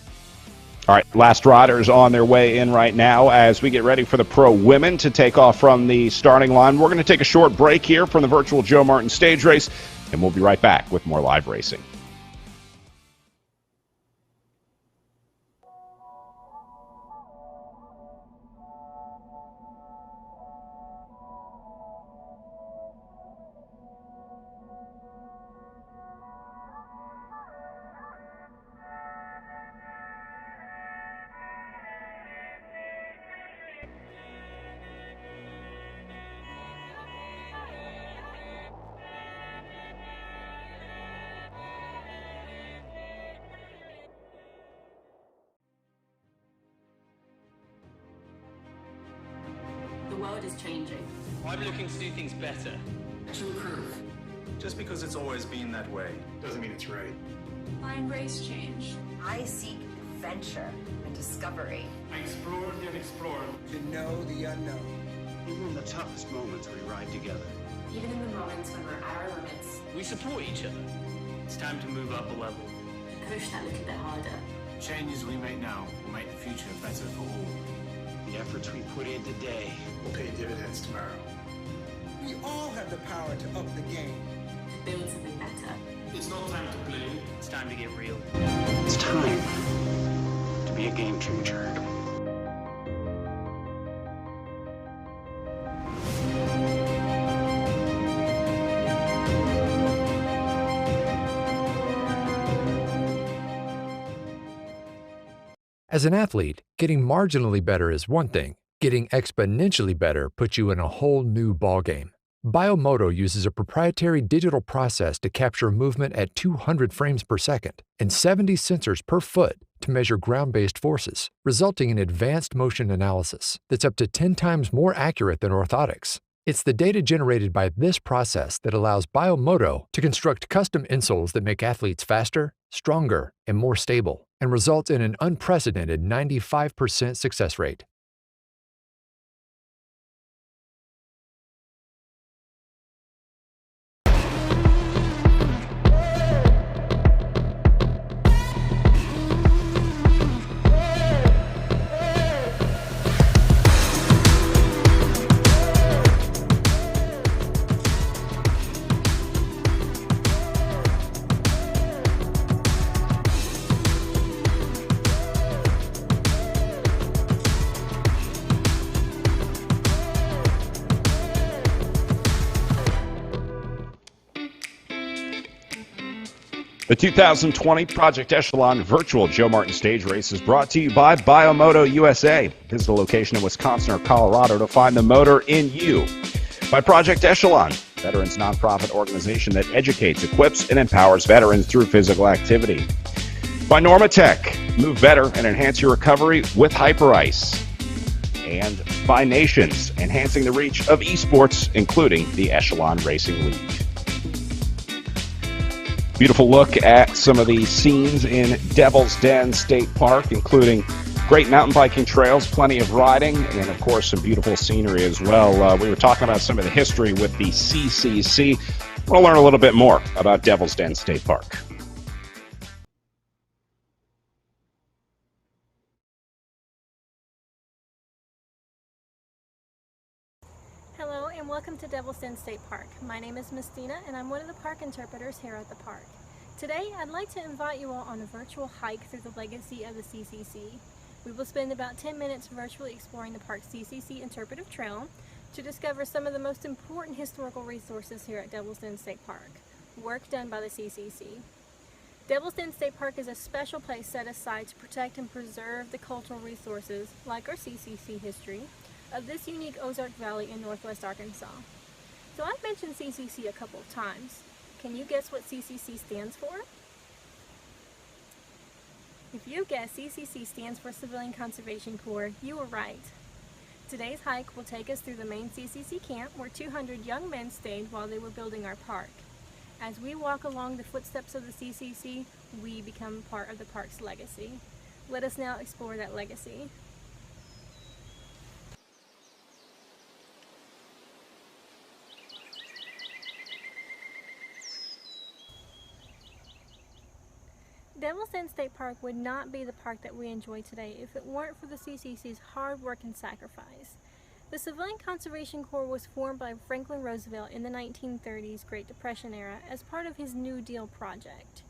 All right, last riders on their way in right now as we get ready for the pro women to take off from the starting line. We're going to take a short break here from the virtual Joe Martin stage race, and we'll be right back with more live racing. The world is changing. I'm looking to do things better. To improve. Just because it's always been that way doesn't mean it's right. I embrace change. I seek adventure and discovery. I explored and explored. To know the unknown. Even in the toughest moments, we ride together. Even in the moments when we're at our limits. We support each other. It's time to move up a level. To push that little bit harder. Changes we make now will make the future better for all. The efforts we put in today will pay dividends tomorrow. We all have the power to up the game. To build something better. It's not time to play. It's time to get real. It's time to be a game changer. As an athlete, getting marginally better is one thing. Getting exponentially better puts you in a whole new ballgame. Biomoto uses a proprietary digital process to capture movement at 200 frames per second and 70 sensors per foot to measure ground-based forces, resulting in advanced motion analysis that's up to 10 times more accurate than orthotics. It's the data generated by this process that allows Biomoto to construct custom insoles that make athletes faster, stronger, and more stable, and result in an unprecedented 95% success rate. The 2020 Project Echelon Virtual Joe Martin Stage Race is brought to you by Biomoto USA. Visit a location in Wisconsin or Colorado to find the motor in you. By Project Echelon, veterans nonprofit organization that educates, equips, and empowers veterans through physical activity. By Normatec, move better and enhance your recovery with HyperIce. And by Nations, enhancing the reach of esports, including the Echelon Racing League. Beautiful look at some of the scenes in Devil's Den State Park, including great mountain biking trails, plenty of riding, and of course some beautiful scenery as well. We were talking about some of the history with the CCC. We'll learn a little bit more about Devil's Den State Park. Hello and welcome to Devil's Den State Park. My name is Mistina and I'm one of the park interpreters here at the park. Today I'd like to invite you all on a virtual hike through the legacy of the CCC. We will spend about 10 minutes virtually exploring the park's CCC Interpretive Trail to discover some of the most important historical resources here at Devil's Den State Park, work done by the CCC. Devil's Den State Park is a special place set aside to protect and preserve the cultural resources, like our CCC history, of this unique Ozark Valley in northwest Arkansas. So I've mentioned CCC a couple of times. Can you guess what CCC stands for? If you guess CCC stands for Civilian Conservation Corps, you were right. Today's hike will take us through the main CCC camp where 200 young men stayed while they were building our park. As we walk along the footsteps of the CCC, we become part of the park's legacy. Let us now explore that legacy. Devil's Den State Park would not be the park that we enjoy today if it weren't for the CCC's hard work and sacrifice. The Civilian Conservation Corps was formed by Franklin Roosevelt in the 1930s Great Depression era as part of his New Deal project.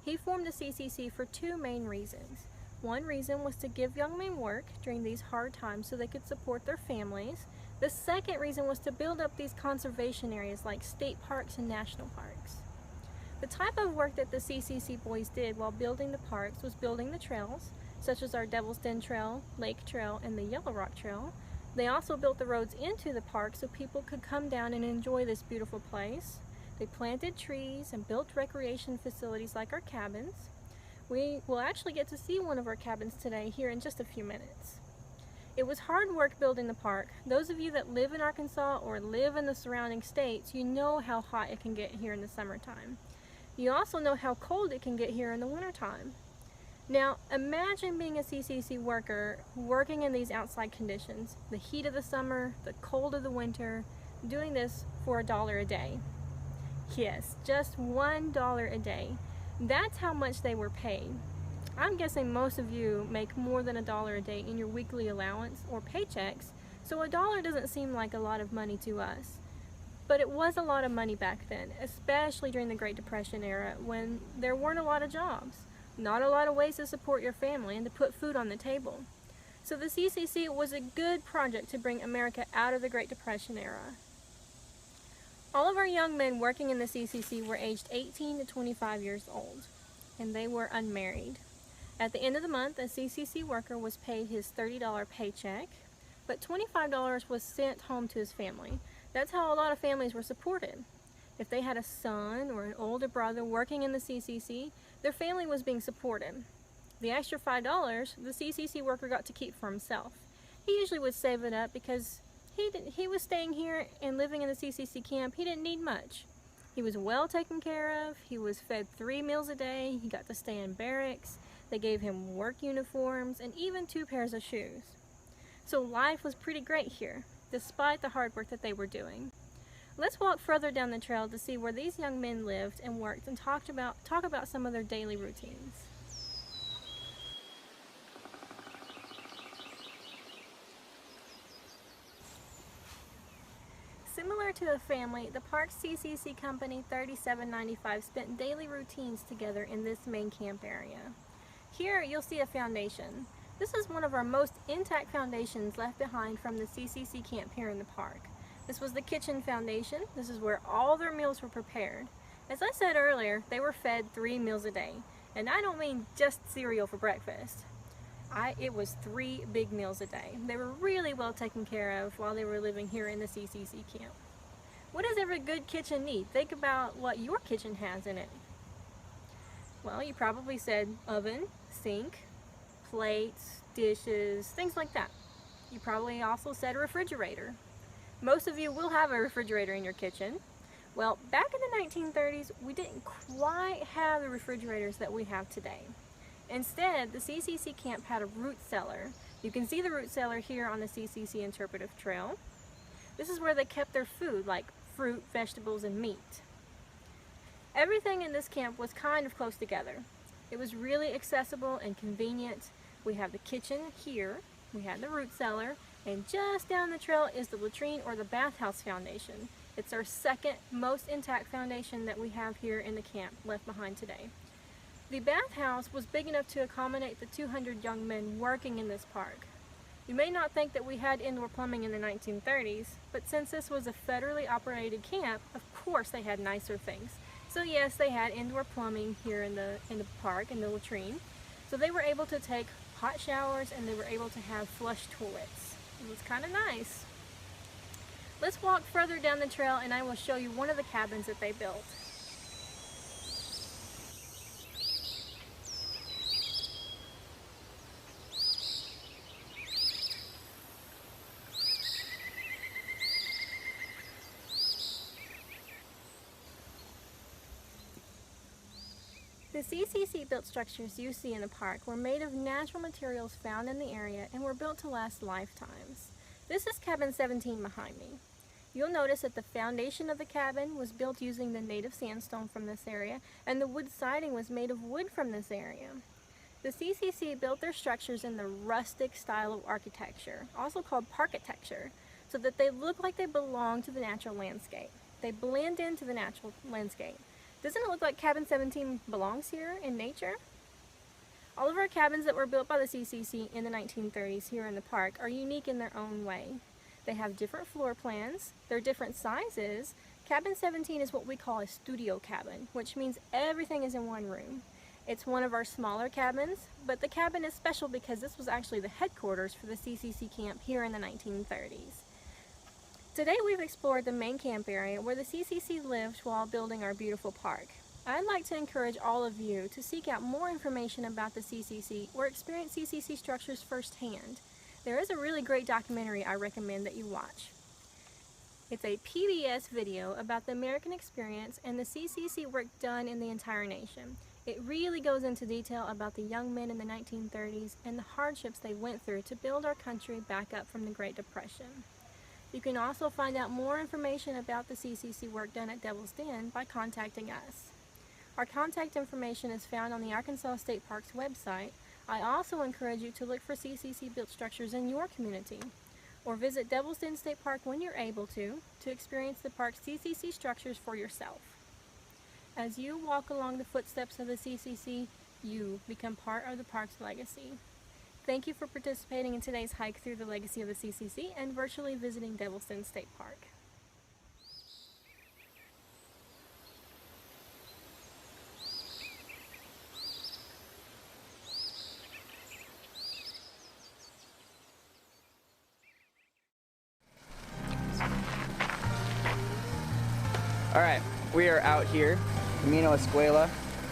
He formed the CCC for two main reasons. One reason was to give young men work during these hard times so they could support their families. The second reason was to build up these conservation areas like state parks and national parks. The type of work that the CCC boys did while building the parks was building the trails, such as our Devil's Den Trail, Lake Trail, and the Yellow Rock Trail. They also built the roads into the park so people could come down and enjoy this beautiful place. They planted trees and built recreation facilities like our cabins. We will actually get to see one of our cabins today here in just a few minutes. It was hard work building the park. Those of you that live in Arkansas or live in the surrounding states, you know how hot it can get here in the summertime. You also know how cold it can get here in the wintertime. Now, imagine being a CCC worker working in these outside conditions, the heat of the summer, the cold of the winter, doing this for $1 a day. Yes, just $1 a day. That's how much they were paid. I'm guessing most of you make more than $1 a day in your weekly allowance or paychecks, so $1 doesn't seem like a lot of money to us. But it was a lot of money back then, especially during the Great Depression era when there weren't a lot of jobs, not a lot of ways to support your family and to put food on the table. So the CCC was a good project to bring America out of the Great Depression era. All of our young men working in the CCC were aged 18 to 25 years old, and they were unmarried. At the end of the month, a CCC worker was paid his $30 paycheck, but $25 was sent home to his family. That's how a lot of families were supported. If they had a son or an older brother working in the CCC, their family was being supported. The extra $5 the CCC worker got to keep for himself. He usually would save it up because he was staying here and living in the CCC camp. He didn't need much. He was well taken care of. He was fed 3 meals a day. He got to stay in barracks. They gave him work uniforms and even 2 pairs of shoes. So life was pretty great here, despite the hard work that they were doing. Let's walk further down the trail to see where these young men lived and worked and talk about some of their daily routines. Similar to a family, the Parks CCC Company 3795 spent daily routines together in this main camp area. Here you'll see a foundation. This is one of our most intact foundations left behind from the CCC camp here in the park. This was the kitchen foundation. This is where all their meals were prepared. As I said earlier, they were fed 3 meals a day. And I don't mean just cereal for breakfast. It was 3 big meals a day. They were really well taken care of while they were living here in the CCC camp. What does every good kitchen need? Think about what your kitchen has in it. Well, you probably said oven, sink, plates, dishes, things like that. You probably also said a refrigerator. Most of you will have a refrigerator in your kitchen. Well, back in the 1930s, we didn't quite have the refrigerators that we have today. Instead, the CCC camp had a root cellar. You can see the root cellar here on the CCC Interpretive Trail. This is where they kept their food, like fruit, vegetables, and meat. Everything in this camp was kind of close together. It was really accessible and convenient. We have the kitchen here, we had the root cellar, and just down the trail is the latrine or the bathhouse foundation. It's our second most intact foundation that we have here in the camp left behind today. The bathhouse was big enough to accommodate the 200 young men working in this park. You may not think that we had indoor plumbing in the 1930s, but since this was a federally operated camp, of course they had nicer things. So yes, they had indoor plumbing here in the park, in the latrine. So they were able to take hot showers and they were able to have flush toilets. It was kind of nice. Let's walk further down the trail and I will show you one of the cabins that they built. The CCC built structures you see in the park were made of natural materials found in the area and were built to last lifetimes. This is cabin 17 behind me. You'll notice that the foundation of the cabin was built using the native sandstone from this area, and the wood siding was made of wood from this area. The CCC built their structures in the rustic style of architecture, also called parkitecture, so that they look like they belong to the natural landscape. They blend into the natural landscape. Doesn't it look like Cabin 17 belongs here in nature? All of our cabins that were built by the CCC in the 1930s here in the park are unique in their own way. They have different floor plans, they're different sizes. Cabin 17 is what we call a studio cabin, which means everything is in one room. It's one of our smaller cabins, but the cabin is special because this was actually the headquarters for the CCC camp here in the 1930s. Today we've explored the main camp area where the CCC lived while building our beautiful park. I'd like to encourage all of you to seek out more information about the CCC or experience CCC structures firsthand. There is a really great documentary I recommend that you watch. It's a PBS video about the American experience and the CCC work done in the entire nation. It really goes into detail about the young men in the 1930s and the hardships they went through to build our country back up from the Great Depression. You can also find out more information about the CCC work done at Devil's Den by contacting us. Our contact information is found on the Arkansas State Parks website. I also encourage you to look for CCC built structures in your community, or visit Devil's Den State Park when you're able to experience the park's CCC structures for yourself. As you walk along the footsteps of the CCC, you become part of the park's legacy. Thank you for participating in today's hike through the legacy of the CCC and virtually visiting Devil's Den State Park. All right, we are out here, Camino Escuela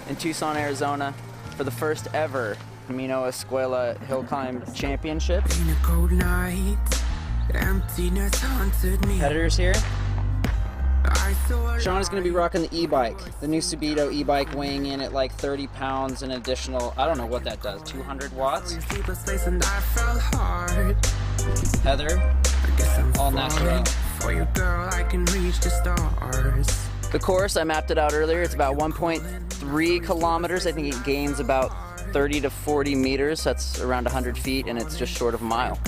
in Tucson, Arizona, for the first ever Camino Escuela Hill Climb Championship. Competitors here. Sean is going to be rocking the e-bike, the new Subito e-bike, weighing in at like 30 pounds, an additional, I don't know what that does, 200 watts. Heather, all natural. The course, I mapped it out earlier, it's about 1.3 kilometers. I think it gains about 30 to 40 meters, that's around 100 feet, and it's just short of a mile.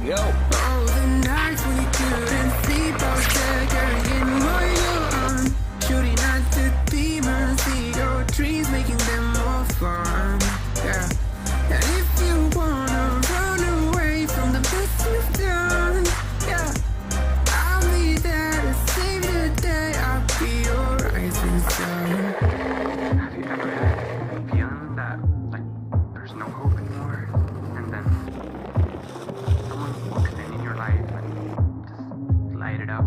Yo! All the nights when you couldn't sleep, I was there carrying my gun, shooting at the demons, see your dreams, making them more fun. Yeah. And if you wanna run away from the best you've done, yeah, I'll be there to save the day. I'll be your rising sun. Have you ever had a feeling that, like, there's no hope anymore? And then someone walks in your life and just light it up,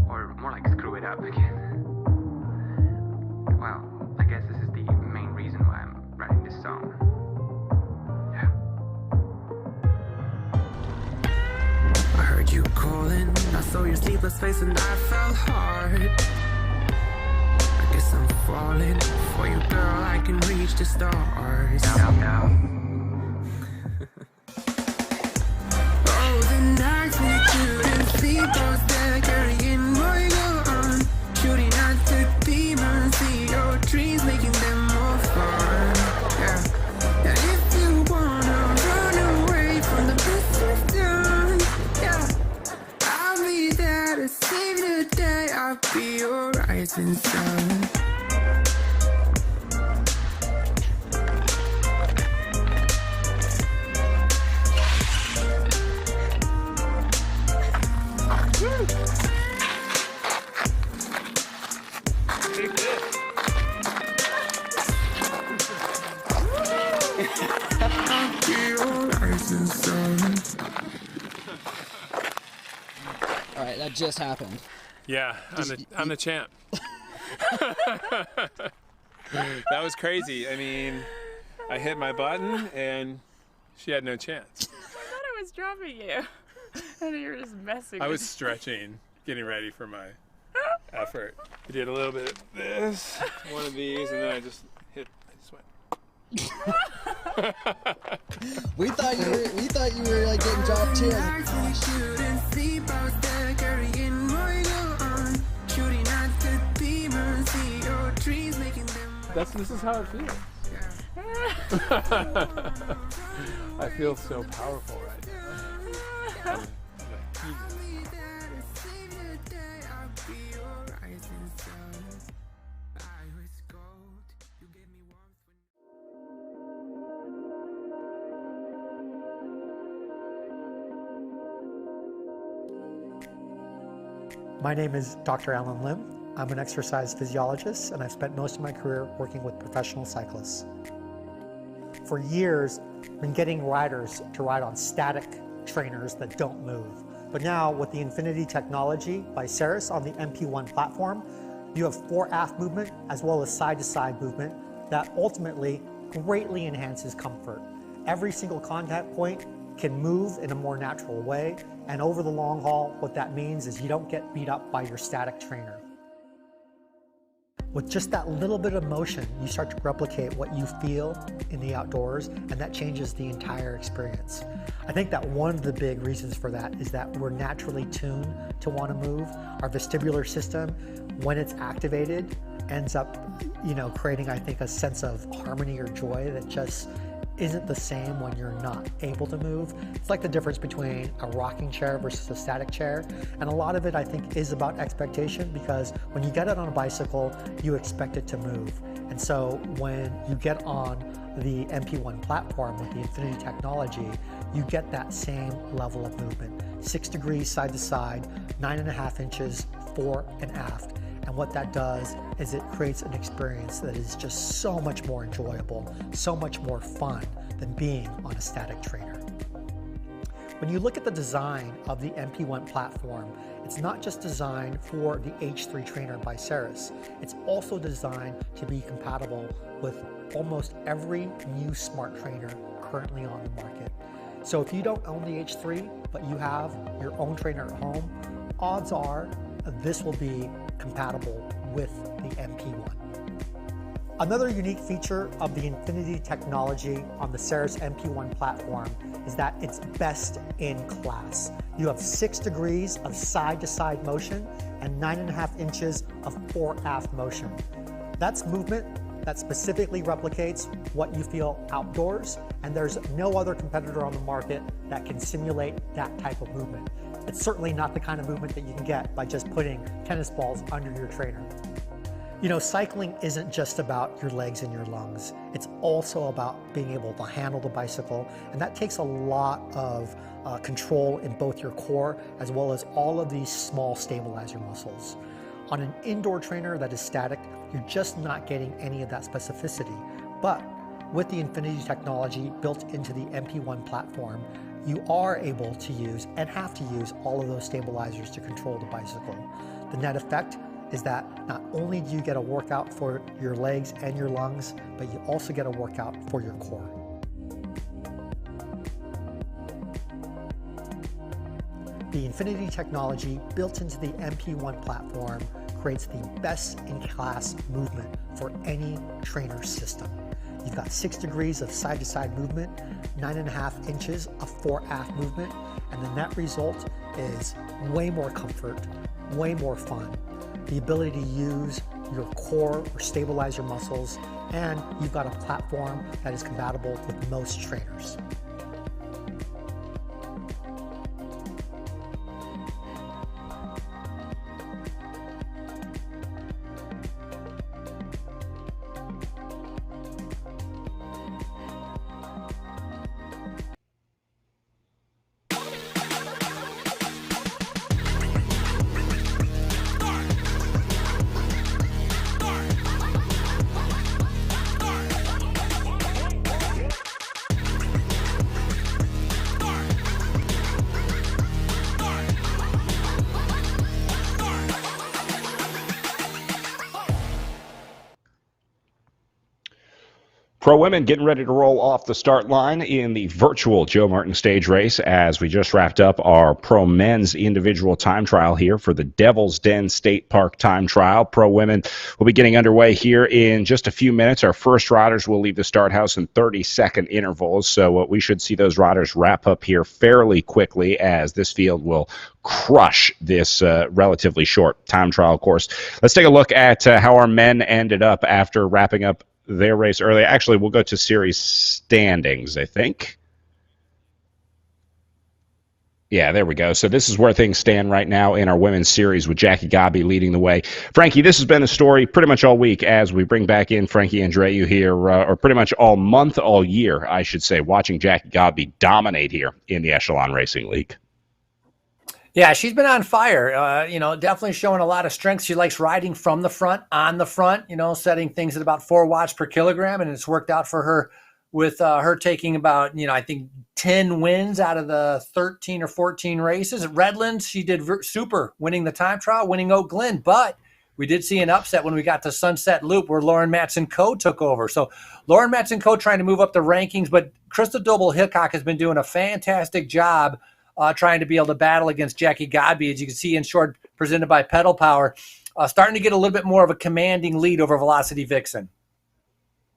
or more like screw it up again. Well, I guess this is the main reason why I'm writing this song. Yeah. I heard you calling, I saw your sleepless face and I felt hard. I guess I'm falling for you, girl, I can reach the stars. Now. Oh, the nights when you couldn't sleep, I was there carrying my gun, shooting at the demons, see your dreams, making them more fun. Yeah. And if you wanna run away from the best you've done, yeah, I'll be there to save the day. I'll be your rising sun. All right, that just happened. Yeah, I'm the champ. That was crazy. I mean, I hit my button and she had no chance. I thought I was dropping you. And you were just messing with I was stretching, getting ready for my effort. I did a little bit of this, one of these, and then I just went. We thought you were like getting dropped too. This is how it feels. I feel so powerful right now. My name is Dr. Alan Lim. I'm an exercise physiologist, and I've spent most of my career working with professional cyclists. For years, I've been getting riders to ride on static trainers that don't move. But now, with the Infinity technology by Ceres on the MP1 platform, you have fore-aft movement as well as side-to-side movement that ultimately greatly enhances comfort. Every single contact point can move in a more natural way, and over the long haul, what that means is you don't get beat up by your static trainer. With just that little bit of motion, you start to replicate what you feel in the outdoors, and that changes the entire experience. I think that one of the big reasons for that is that we're naturally tuned to want to move. Our vestibular system, when it's activated, ends up, creating, I think, a sense of harmony or joy that just isn't the same when you're not able to move. It's like the difference between a rocking chair versus a static chair. And a lot of it, I think, is about expectation, because when you get it on a bicycle, you expect it to move. And so when you get on the MP1 platform with the Infinity technology, you get that same level of movement. 6 degrees side to side, 9.5 inches fore and aft. And what that does is it creates an experience that is just so much more enjoyable, so much more fun than being on a static trainer. When you look at the design of the MP1 platform, it's not just designed for the H3 trainer by Ceres. It's also designed to be compatible with almost every new smart trainer currently on the market. So if you don't own the H3, but you have your own trainer at home, odds are this will be compatible with the MP1. Another unique feature of the Infinity technology on the Ceres MP1 platform is that it's best in class. You have 6 degrees of side-to-side motion and 9.5 inches of fore-aft motion. That's movement that specifically replicates what you feel outdoors, and there's no other competitor on the market that can simulate that type of movement. It's certainly not the kind of movement that you can get by just putting tennis balls under your trainer. Cycling isn't just about your legs and your lungs. It's also about being able to handle the bicycle, and that takes a lot of control in both your core as well as all of these small stabilizer muscles. On an indoor trainer that is static, you're just not getting any of that specificity. But with the Infinity technology built into the MP1 platform, you are able to use and have to use all of those stabilizers to control the bicycle. The net effect is that not only do you get a workout for your legs and your lungs, but you also get a workout for your core. The Infinity technology built into the MP1 platform creates the best-in-class movement for any trainer system. You've got 6 degrees of side-to-side movement, 9.5 inches of fore-aft movement, and the net result is way more comfort, way more fun, the ability to use your core or stabilize your muscles, and you've got a platform that is compatible with most trainers. Pro women getting ready to roll off the start line in the virtual Joe Martin stage race as we just wrapped up our pro men's individual time trial here for the Devil's Den State Park time trial. Pro women will be getting underway here in just a few minutes. Our first riders will leave the start house in 30-second intervals, so we should see those riders wrap up here fairly quickly as this field will crush this relatively short time trial course. Let's take a look at how our men ended up after wrapping up their race early. Actually, we'll go to series standings, I think. Yeah, there we go. So this is where things stand right now in our women's series with Jackie Godby leading the way. Frankie, this has been the story pretty much all week as we bring back in Frankie Andreu here, or pretty much all month, all year, I should say, watching Jackie Godby dominate here in the Echelon Racing League. Yeah, she's been on fire, definitely showing a lot of strength. She likes riding from the front, on the front, setting things at about 4 watts per kilogram, and it's worked out for her with her taking about, I think 10 wins out of the 13 or 14 races. At Redlands, she did super, winning the time trial, winning Oak Glen, but we did see an upset when we got to Sunset Loop where Lauren Matson-Coe took over. So Lauren Matson-Coe trying to move up the rankings, but Krista Doble-Hickok has been doing a fantastic job trying to be able to battle against Jackie Godby, as you can see in short, presented by Pedal Power, starting to get a little bit more of a commanding lead over Velocity Vixen.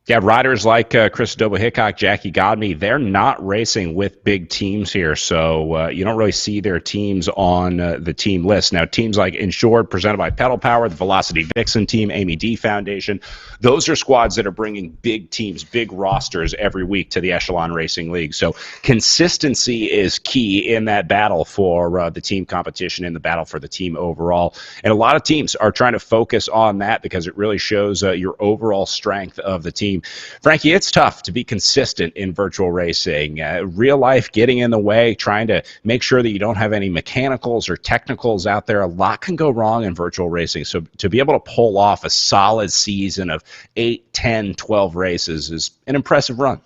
Yeah, riders like Chris Doble-Hickok, Jackie Godby, they're not racing with big teams here, so you don't really see their teams on the team list. Now, teams like Insured, presented by Pedal Power, the Velocity Vixen team, Amy D Foundation, those are squads that are bringing big teams, big rosters every week to the Echelon Racing League. So consistency is key in that battle for the team competition, in the battle for the team overall. And a lot of teams are trying to focus on that because it really shows your overall strength of the team. Frankie, it's tough to be consistent in virtual racing. Real life getting in the way, trying to make sure that you don't have any mechanicals or technicals out there. A lot can go wrong in virtual racing. So to be able to pull off a solid season of 8, 10, 12 races is an impressive run.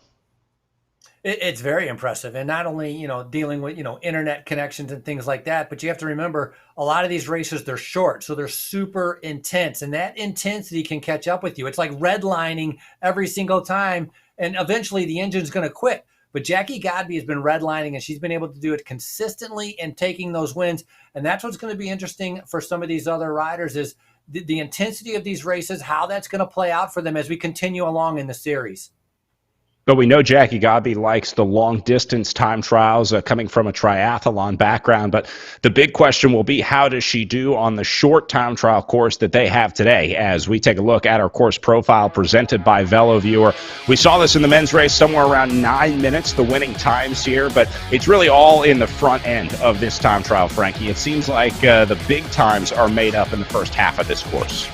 It's very impressive. And not only, dealing with, internet connections and things like that, but you have to remember a lot of these races, they're short. So they're super intense, and that intensity can catch up with you. It's like redlining every single time, and eventually the engine's going to quit. But Jackie Godby has been redlining, and she's been able to do it consistently and taking those wins. And that's what's going to be interesting for some of these other riders is the intensity of these races, how that's going to play out for them as we continue along in the series. But we know Jackie Godby likes the long-distance time trials coming from a triathlon background. But the big question will be, how does she do on the short time trial course that they have today? As we take a look at our course profile presented by VeloViewer, we saw this in the men's race, somewhere around 9 minutes, the winning times here. But it's really all in the front end of this time trial, Frankie. It seems like the big times are made up in the first half of this course.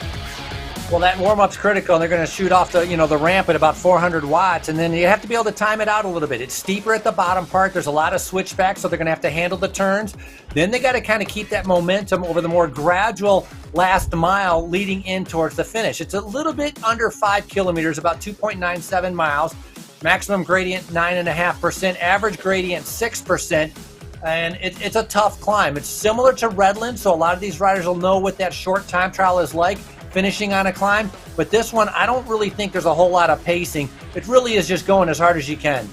Well, that warm-up's critical, and they're going to shoot off the ramp at about 400 watts, and then you have to be able to time it out a little bit. It's steeper at the bottom part. There's a lot of switchbacks, so they're going to have to handle the turns. Then they got to kind of keep that momentum over the more gradual last mile leading in towards the finish. It's a little bit under 5 kilometers, about 2.97 miles. Maximum gradient 9.5%, average gradient 6%. And it's a tough climb. It's similar to Redlands, so a lot of these riders will know what that short time trial is like, finishing on a climb. But this one, I don't really think there's a whole lot of pacing. It really is just going as hard as you can.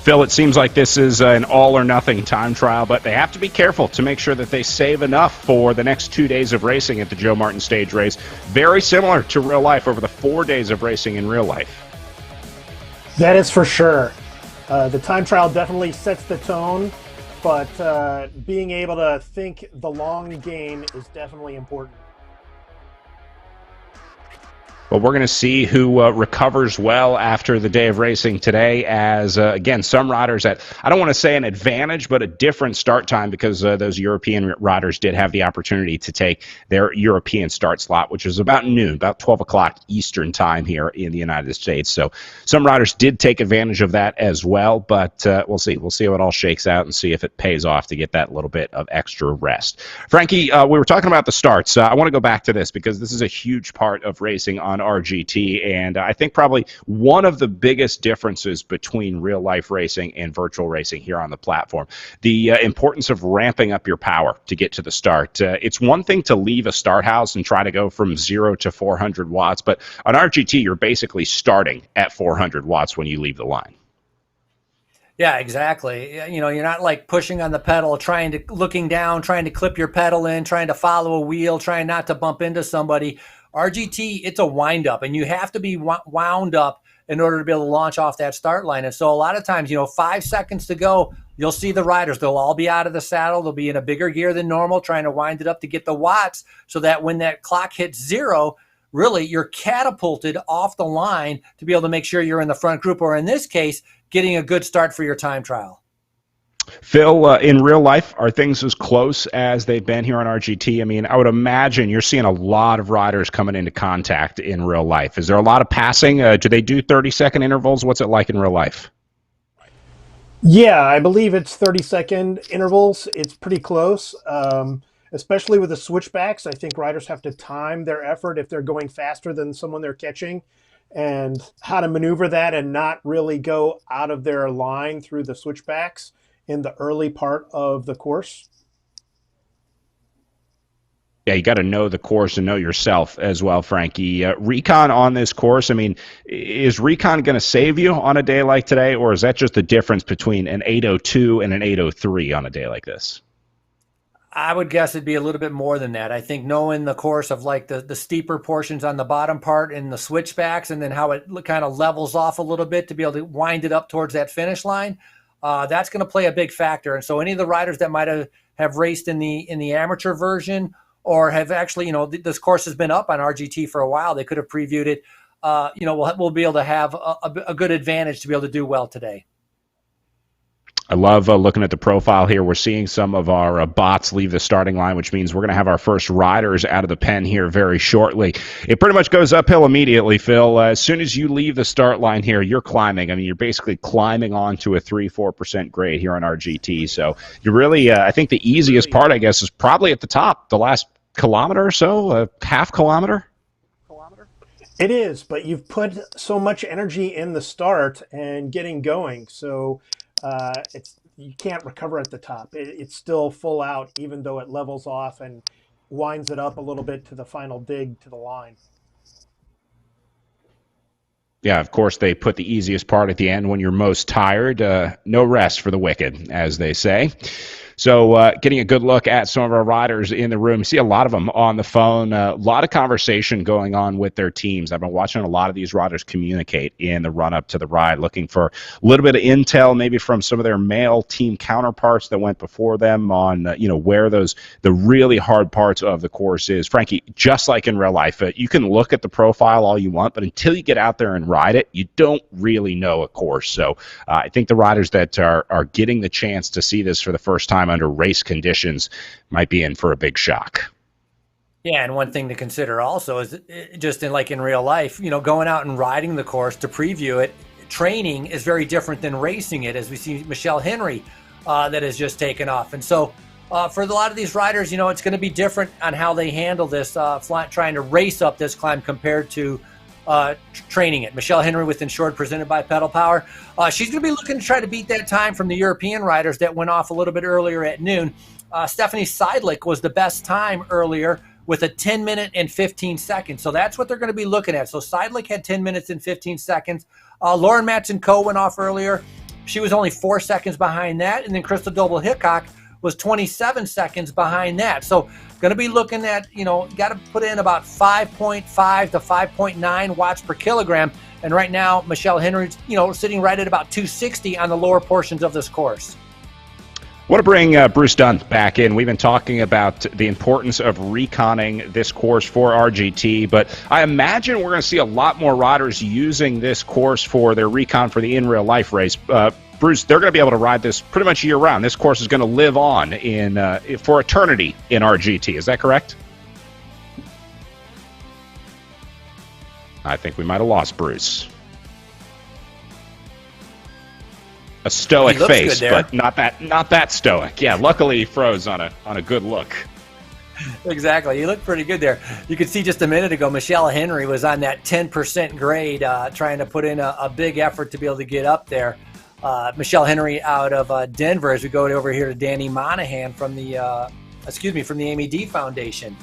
Phil, it seems like this is an all-or-nothing time trial, but they have to be careful to make sure that they save enough for the next 2 days of racing at the Joe Martin stage race. Very similar to real life over the 4 days of racing in real life. That is for sure. The time trial definitely sets the tone, but being able to think the long game is definitely important. But we're going to see who recovers well after the day of racing today as, again, some riders at, I don't want to say an advantage, but a different start time because those European riders did have the opportunity to take their European start slot, which is about noon, about 12 o'clock Eastern time here in the United States. So some riders did take advantage of that as well, but we'll see. We'll see how it all shakes out and see if it pays off to get that little bit of extra rest. Frankie, we were talking about the starts. I want to go back to this because this is a huge part of racing on RGT, and I think probably one of the biggest differences between real-life racing and virtual racing here on the platform, the importance of ramping up your power to get to the start. It's one thing to leave a start house and try to go from 0 to 400 watts, but on RGT, you're basically starting at 400 watts when you leave the line. Yeah, exactly. You know, you're not like pushing on the pedal, looking down, trying to clip your pedal in, trying to follow a wheel, trying not to bump into somebody. RGT, it's a wind up, and you have to be wound up in order to be able to launch off that start line. And so a lot of times, 5 seconds to go, you'll see the riders. They'll all be out of the saddle. They'll be in a bigger gear than normal, trying to wind it up to get the watts so that when that clock hits 0, really you're catapulted off the line to be able to make sure you're in the front group, or in this case, getting a good start for your time trial. Phil, in real life, are things as close as they've been here on RGT? I mean, I would imagine you're seeing a lot of riders coming into contact in real life. Is there a lot of passing? Do they do 30-second intervals? What's it like in real life? Yeah, I believe it's 30-second intervals. It's pretty close, especially with the switchbacks. I think riders have to time their effort if they're going faster than someone they're catching, and how to maneuver that and not really go out of their line through the switchbacks in the early part of the course. Yeah, you got to know the course and know yourself as well, Frankie. Recon on this course, I mean, is recon going to save you on a day like today, or is that just the difference between an 802 and an 803 on a day like this? I would guess it'd be a little bit more than that. I think knowing the course of like the steeper portions on the bottom part and the switchbacks, and then how it kind of levels off a little bit to be able to wind it up towards that finish line, that's going to play a big factor. And so any of the riders that might have raced in the amateur version, or have actually, this course has been up on RGT for a while, they could have previewed it. We'll be able to have a good advantage to be able to do well today. I love looking at the profile here. We're seeing some of our bots leave the starting line, which means we're going to have our first riders out of the pen here very shortly. It pretty much goes uphill immediately, Phil. As soon as you leave the start line here, you're climbing. I mean, you're basically climbing onto a 3-4% grade here on RGT. So you really, I think the easiest part, I guess, is probably at the top, the last kilometer or so, half kilometer. It is, but you've put so much energy in the start and getting going. So you can't recover at the top. It's still full out, even though it levels off and winds it up a little bit to the final dig to the line. Yeah, of course, they put the easiest part at the end when you're most tired. No rest for the wicked, as they say. So getting a good look at some of our riders in the room. You see a lot of them on the phone, a lot of conversation going on with their teams. I've been watching a lot of these riders communicate in the run-up to the ride, looking for a little bit of intel maybe from some of their male team counterparts that went before them on, where the really hard parts of the course is. Frankie, just like in real life, you can look at the profile all you want, but until you get out there and ride it, you don't really know a course. So I think the riders that are getting the chance to see this for the first time under race conditions might be in for a big shock. Yeah, and one thing to consider also is just in real life, going out and riding the course to preview it, training is very different than racing it, as we see Michelle Henry that has just taken off. And so for a lot of these riders, it's going to be different on how they handle this, trying to race up this climb compared to training it. Michelle Henry with Insured, presented by Pedal Power. She's going to be looking to try to beat that time from the European riders that went off a little bit earlier at noon. Stephanie Seidlich was the best time earlier with a 10 minute and 15 seconds. So that's what they're going to be looking at. So Seidlich had 10 minutes and 15 seconds. Lauren Matson-Coe went off earlier. She was only 4 seconds behind that. And then Crystal Doble-Hickok was 27 seconds behind that. So going to be looking at, got to put in about 5.5 to 5.9 watts per kilogram. And right now, Michelle Henry's, sitting right at about 260 on the lower portions of this course. I want to bring Bruce Dunn back in. We've been talking about the importance of reconning this course for RGT, but I imagine we're going to see a lot more riders using this course for their recon for the in-real-life race. Bruce, they're going to be able to ride this pretty much year-round. This course is going to live on for eternity in RGT. Is that correct? I think we might have lost Bruce. A stoic face, but not that stoic. Yeah, luckily he froze on a good look. Exactly. You look pretty good there. You could see just a minute ago, Michelle Henry was on that 10% grade, trying to put in a big effort to be able to get up there. Michelle Henry out of Denver. As we go over here to Danny Monahan from the MED Foundation.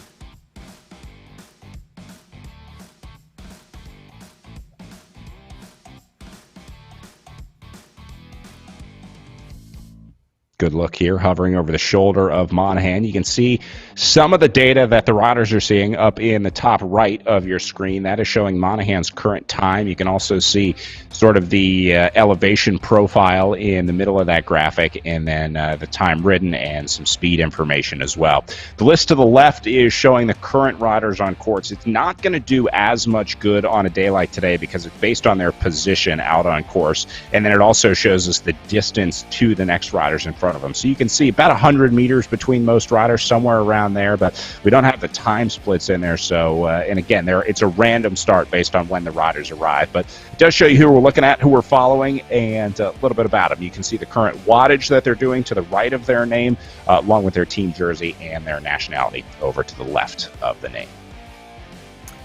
Good look here, hovering over the shoulder of Monahan. You can see some of the data that the riders are seeing up in the top right of your screen. That is showing Monahan's current time. You can also see sort of the elevation profile in the middle of that graphic, and then the time ridden and some speed information as well. The list to the left is showing the current riders on course. It's not going to do as much good on a day like today because it's based on their position out on course, and then it also shows us the distance to the next riders in front of them. So you can see about 100 meters between most riders, somewhere around there, but we don't have the time splits in there. So, and again, it's a random start based on when the riders arrive, but it does show you who we're looking at, who we're following, and a little bit about them. You can see the current wattage that they're doing to the right of their name, along with their team jersey and their nationality over to the left of the name.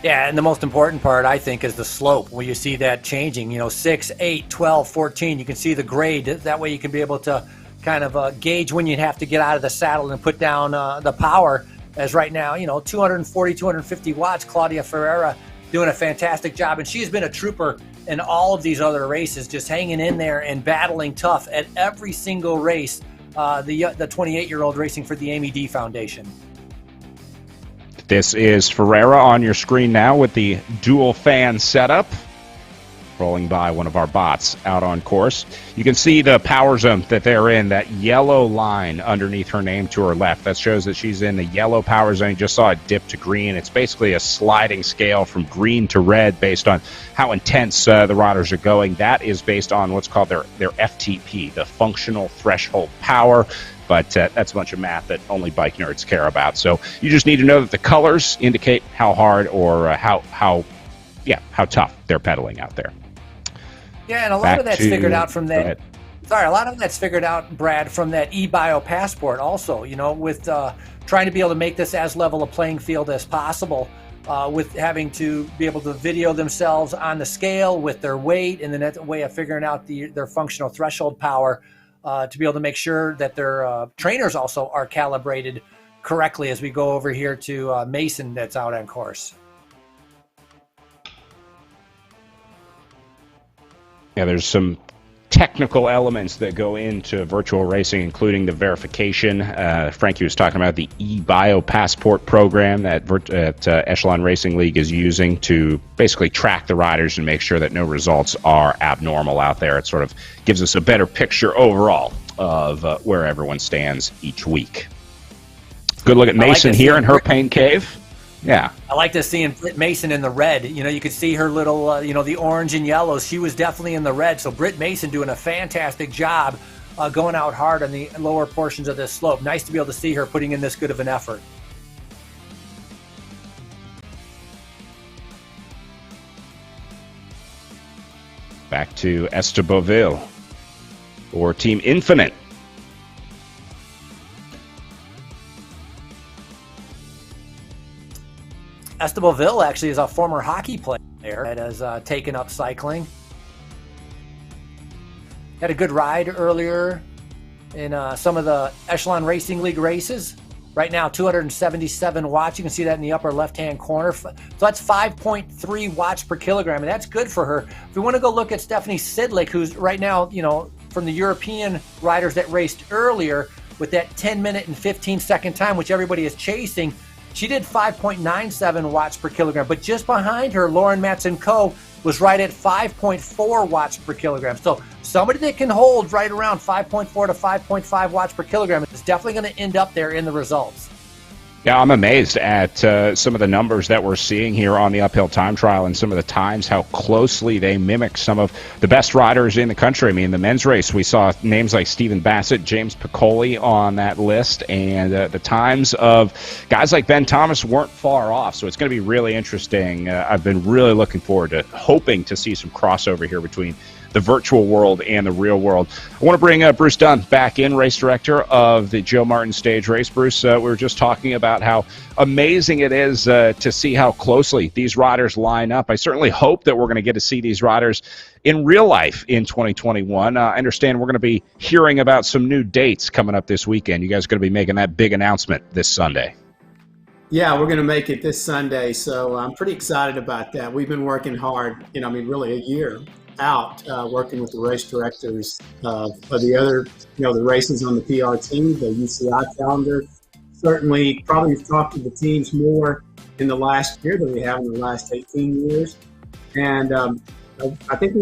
Yeah, and the most important part, I think, is the slope, where you see that changing, 6, 8, 12, 14. You can see the grade. That way you can be able to kind of gauge when you have to get out of the saddle and put down the power. As right now, 240, 250 watts, Claudia Ferreira doing a fantastic job. And she's been a trooper in all of these other races, just hanging in there and battling tough at every single race, the 28-year-old racing for the MED Foundation. This is Ferreira on your screen now with the dual fan setup. Rolling by one of our bots out on course. You can see the power zone that they're in, that yellow line underneath her name to her left. That shows that she's in the yellow power zone. You just saw it dip to green. It's basically a sliding scale from green to red based on how intense the riders are going. That is based on what's called their FTP, the functional threshold power. But that's a bunch of math that only bike nerds care about. So you just need to know that the colors indicate how hard or how tough they're pedaling out there. Yeah, and a lot of that's figured out from that. Sorry, a lot of that's figured out, Brad, from that eBio passport also, with trying to be able to make this as level a playing field as possible, with having to be able to video themselves on the scale with their weight, and then that's a way of figuring out their functional threshold power to be able to make sure that their trainers also are calibrated correctly as we go over here to Mason that's out on course. Yeah, there's some technical elements that go into virtual racing, including the verification. Frankie was talking about the eBio passport program that Echelon Racing League is using to basically track the riders and make sure that no results are abnormal out there. It sort of gives us a better picture overall of where everyone stands each week. Good look at Mason here in her pain cave. Yeah. I like to see Britt Mason in the red. You could see her little, the orange and yellows. She was definitely in the red. So Britt Mason doing a fantastic job going out hard on the lower portions of this slope. Nice to be able to see her putting in this good of an effort. Back to Esteboville or Team Infinite. Esteboville actually is a former hockey player that has taken up cycling. Had a good ride earlier in some of the Echelon Racing League races. Right now, 277 watts. You can see that in the upper left-hand corner. So that's 5.3 watts per kilogram, and that's good for her. If we want to go look at Stephanie Sidlick, who's right now, from the European riders that raced earlier with that 10-minute and 15-second time, which everybody is chasing, she did 5.97 watts per kilogram, but just behind her, Lauren Matson-Coe was right at 5.4 watts per kilogram. So somebody that can hold right around 5.4 to 5.5 watts per kilogram is definitely going to end up there in the results. Yeah, I'm amazed at some of the numbers that we're seeing here on the uphill time trial and some of the times, how closely they mimic some of the best riders in the country. I mean, the men's race, we saw names like Stephen Bassett, James Piccoli on that list, and the times of guys like Ben Thomas weren't far off, so it's going to be really interesting. I've been really looking forward to hoping to see some crossover here between the virtual world and the real world. I want to bring Bruce Dunn back in, race director of the Joe Martin Stage Race. Bruce, we were just talking about how amazing it is to see how closely these riders line up. I certainly hope that we're going to get to see these riders in real life in 2021. I understand we're going to be hearing about some new dates coming up this weekend. You guys are going to be making that big announcement this Sunday. Yeah, we're going to make it this Sunday, so I'm pretty excited about that. We've been working hard, really a year out, working with the race directors of the other, the races on the PR team, the UCI calendar. Certainly, probably talked to the teams more in the last year than we have in the last 18 years. And I think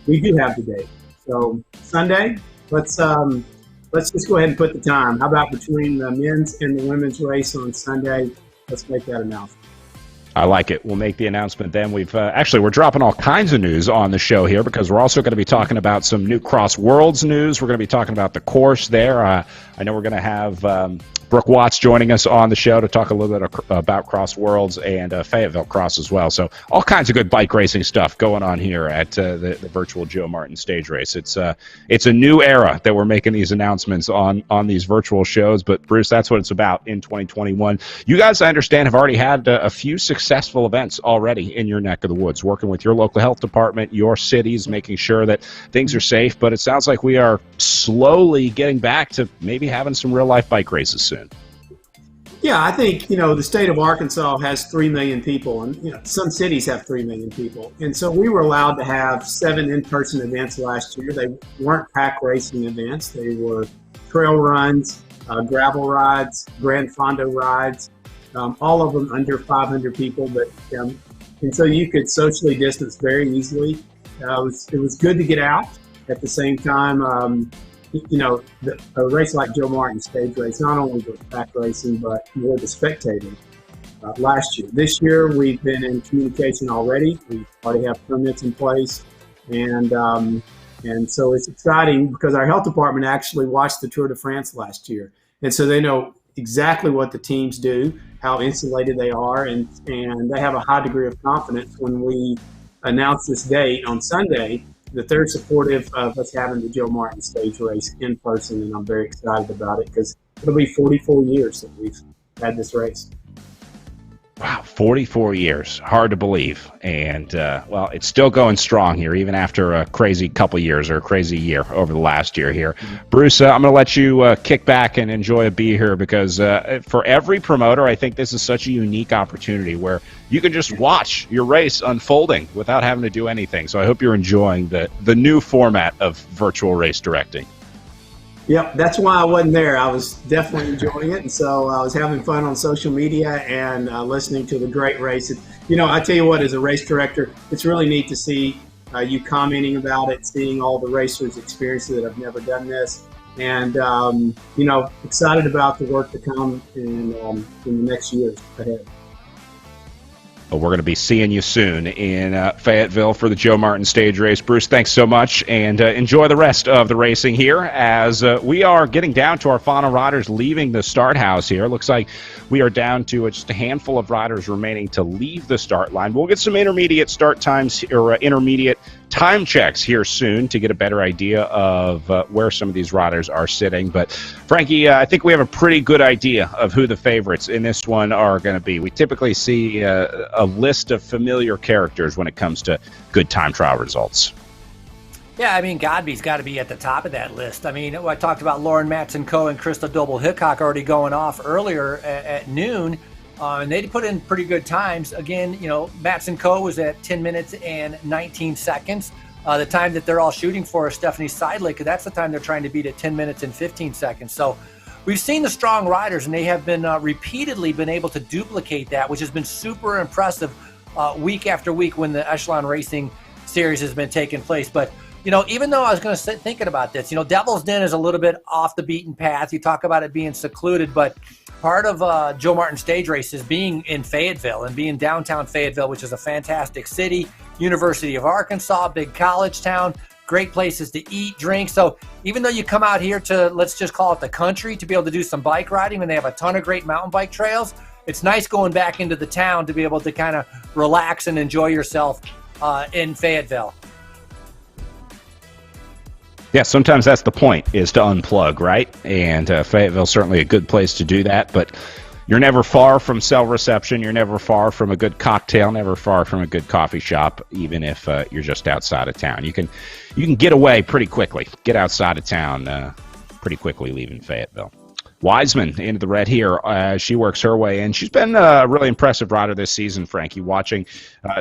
we do have the date. So Sunday, let's just go ahead and put the time. How about between the men's and the women's race on Sunday? Let's make that announcement. I like it. We'll make the announcement then. We're dropping all kinds of news on the show here because we're also going to be talking about some new Cross Worlds news. We're going to be talking about the course there. I know we're going to have Brooke Watts joining us on the show to talk a little bit about Cross Worlds and Fayetteville Cross as well. So all kinds of good bike racing stuff going on here at the virtual Joe Martin Stage Race. It's a new era that we're making these announcements on these virtual shows. But Bruce, that's what it's about in 2021. You guys, I understand, have already had a few successful events already in your neck of the woods, working with your local health department, your cities, making sure that things are safe. But it sounds like we are slowly getting back to maybe having some real life bike races soon. Yeah, I think, the state of Arkansas has 3 million people, and, some cities have 3 million people. And so we were allowed to have 7 in-person events last year. They weren't pack racing events. They were trail runs, gravel rides, Grand Fondo rides, all of them under 500 people. And so you could socially distance very easily. It was good to get out. At the same time, a race like Joe Martin Stage Race, not only the pack racing, but more the spectators last year. This year, we've been in communication already. We already have permits in place. And so it's exciting because our health department actually watched the Tour de France last year. And so they know exactly what the teams do, how insulated they are, and they have a high degree of confidence when we announce this date on Sunday that they're supportive of us having the Joe Martin Stage Race in person, and I'm very excited about it because it'll be 44 years since we've had this race. Wow, 44 years. Hard to believe. And, it's still going strong here, even after a crazy couple years or a crazy year over the last year here. Bruce, I'm going to let you kick back and enjoy a beer here because for every promoter, I think this is such a unique opportunity where you can just watch your race unfolding without having to do anything. So I hope you're enjoying the new format of virtual race directing. Yep, that's why I wasn't there. I was definitely enjoying it, and so I was having fun on social media and listening to the great races. I tell you what, as a race director, it's really neat to see you commenting about it, seeing all the racers' experiences that have never done this, and excited about the work to come in the next years ahead. Well, we're going to be seeing you soon in Fayetteville for the Joe Martin Stage Race. Bruce, thanks so much, and enjoy the rest of the racing here as we are getting down to our final riders leaving the start house here. Looks like we are down to just a handful of riders remaining to leave the start line. We'll get some intermediate start times or intermediate time checks here soon to get a better idea of where some of these riders are sitting. But Frankie, I think we have a pretty good idea of who the favorites in this one are going to be. We typically see a list of familiar characters when it comes to good time trial results. Yeah, Godby's got to be at the top of that list. I talked about Lauren Matson-Coe and Krista Doble-Hickok already going off earlier at noon. And they put in pretty good times. Again, Matson-Coe was at 10 minutes and 19 seconds. The time that they're all shooting for is Stephanie Seidlich. That's the time they're trying to beat at 10 minutes and 15 seconds. So we've seen the strong riders, and they have been repeatedly been able to duplicate that, which has been super impressive week after week when the Echelon Racing Series has been taking place. But even though I was going to sit thinking about this, Devil's Den is a little bit off the beaten path. You talk about it being secluded, but part of Joe Martin Stage Race is being in Fayetteville and being downtown Fayetteville, which is a fantastic city, University of Arkansas, big college town, great places to eat, drink. So even though you come out here to, let's just call it the country, to be able to do some bike riding, and they have a ton of great mountain bike trails, it's nice going back into the town to be able to kind of relax and enjoy yourself in Fayetteville. Yeah, sometimes that's the point, is to unplug, right? And Fayetteville's certainly a good place to do that, but you're never far from cell reception. You're never far from a good cocktail, never far from a good coffee shop, even if you're just outside of town. You can get away pretty quickly, get outside of town pretty quickly leaving Fayetteville. Wiseman into the red here. She works her way in. She's been a really impressive rider this season, Frankie, watching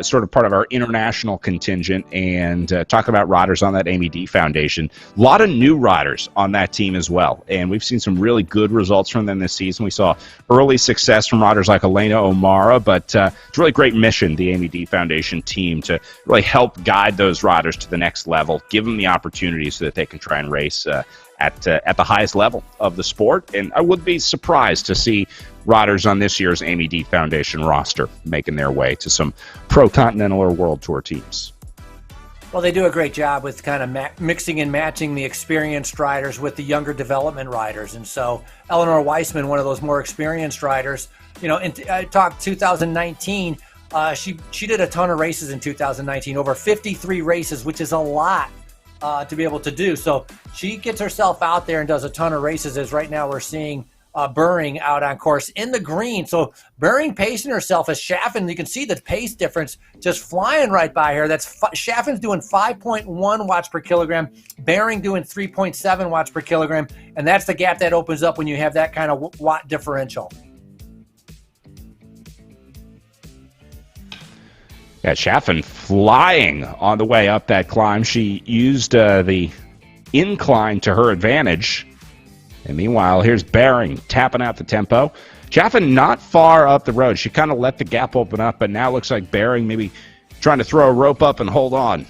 sort of part of our international contingent and talking about riders on that Amy D Foundation. A lot of new riders on that team as well, and we've seen some really good results from them this season. We saw early success from riders like Elena O'Mara, but it's a really great mission, the Amy D Foundation team, to really help guide those riders to the next level, give them the opportunity so that they can try and race at the highest level of the sport. And I would be surprised to see riders on this year's Amy D Foundation roster making their way to some pro-continental or world tour teams. Well, they do a great job with kind of mixing and matching the experienced riders with the younger development riders. And so Eleanor Weissman, one of those more experienced riders, I talked 2019, she did a ton of races in 2019, over 53 races, which is a lot to be able to do. So she gets herself out there and does a ton of races, as right now we're seeing Burring out on course in the green. So Burring pacing herself as Chaffin, you can see the pace difference just flying right by her. Chaffin's doing 5.1 watts per kilogram, Burring doing 3.7 watts per kilogram, and that's the gap that opens up when you have that kind of watt differential. Yeah, Chaffin flying on the way up that climb. She used the incline to her advantage. And meanwhile, here's Baring tapping out the tempo. Chaffin not far up the road. She kind of let the gap open up, but now looks like Baring maybe trying to throw a rope up and hold on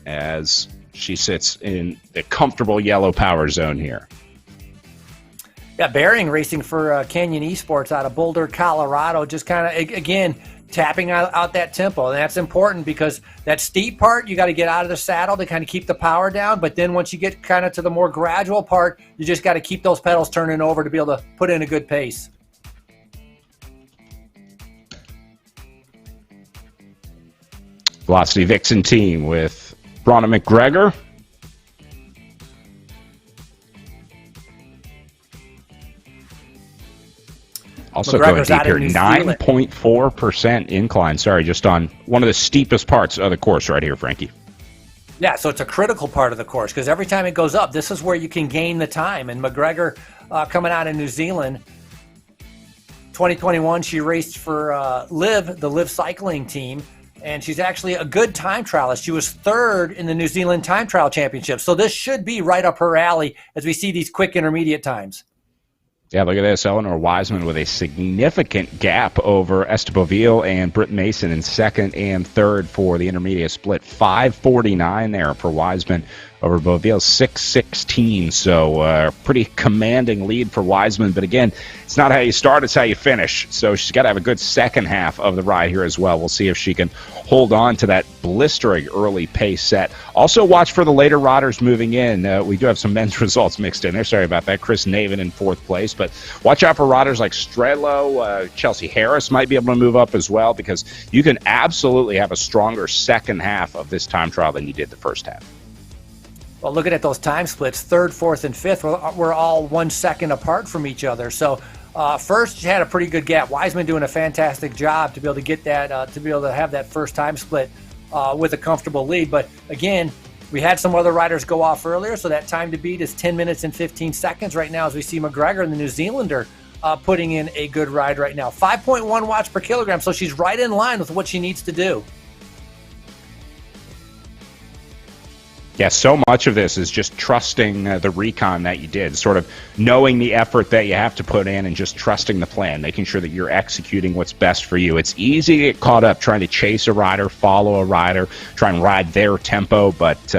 as she sits in the comfortable yellow power zone here. Yeah, Baring racing for Canyon Esports out of Boulder, Colorado, just kind of, again, tapping out that tempo. And that's important because that steep part, you got to get out of the saddle to kind of keep the power down. But then once you get kind of to the more gradual part, you just got to keep those pedals turning over to be able to put in a good pace. Velocity Vixen team with Bronna McGregor. Also going deep here, 9.4% incline. Sorry, just on one of the steepest parts of the course right here, Frankie. Yeah, so it's a critical part of the course because every time it goes up, this is where you can gain the time. And McGregor coming out of New Zealand, 2021, she raced for the Liv cycling team, and she's actually a good time trialist. She was third in the New Zealand Time Trial Championship. So this should be right up her alley as we see these quick intermediate times. Yeah, look at this. Eleanor Wiseman with a significant gap over Esteboville and Britt Mason in second and third for the intermediate split. 5:49 there for Wiseman over Boville, 6:16. So pretty commanding lead for Wiseman. But again, it's not how you start, it's how you finish. So she's got to have a good second half of the ride here as well. We'll see if she can hold on to that blistering early pace set. Also watch for the later riders moving in. We do have some men's results mixed in there. Sorry about that. Chris Navin in fourth place. But watch out for riders like Strelo. Chelsea Harris might be able to move up as well because you can absolutely have a stronger second half of this time trial than you did the first half. Well, looking at those time splits, third, fourth, and fifth, we're all 1 second apart from each other. So first, she had a pretty good gap. Wiseman doing a fantastic job to be able to get that, to be able to have that first time split with a comfortable lead. But again, we had some other riders go off earlier, so that time to beat is 10 minutes and 15 seconds right now as we see McGregor and the New Zealander putting in a good ride right now. 5.1 watts per kilogram, so she's right in line with what she needs to do. Yeah, so much of this is just trusting the recon that you did, sort of knowing the effort that you have to put in and just trusting the plan, making sure that you're executing what's best for you. It's easy to get caught up trying to chase a rider, follow a rider, try and ride their tempo, but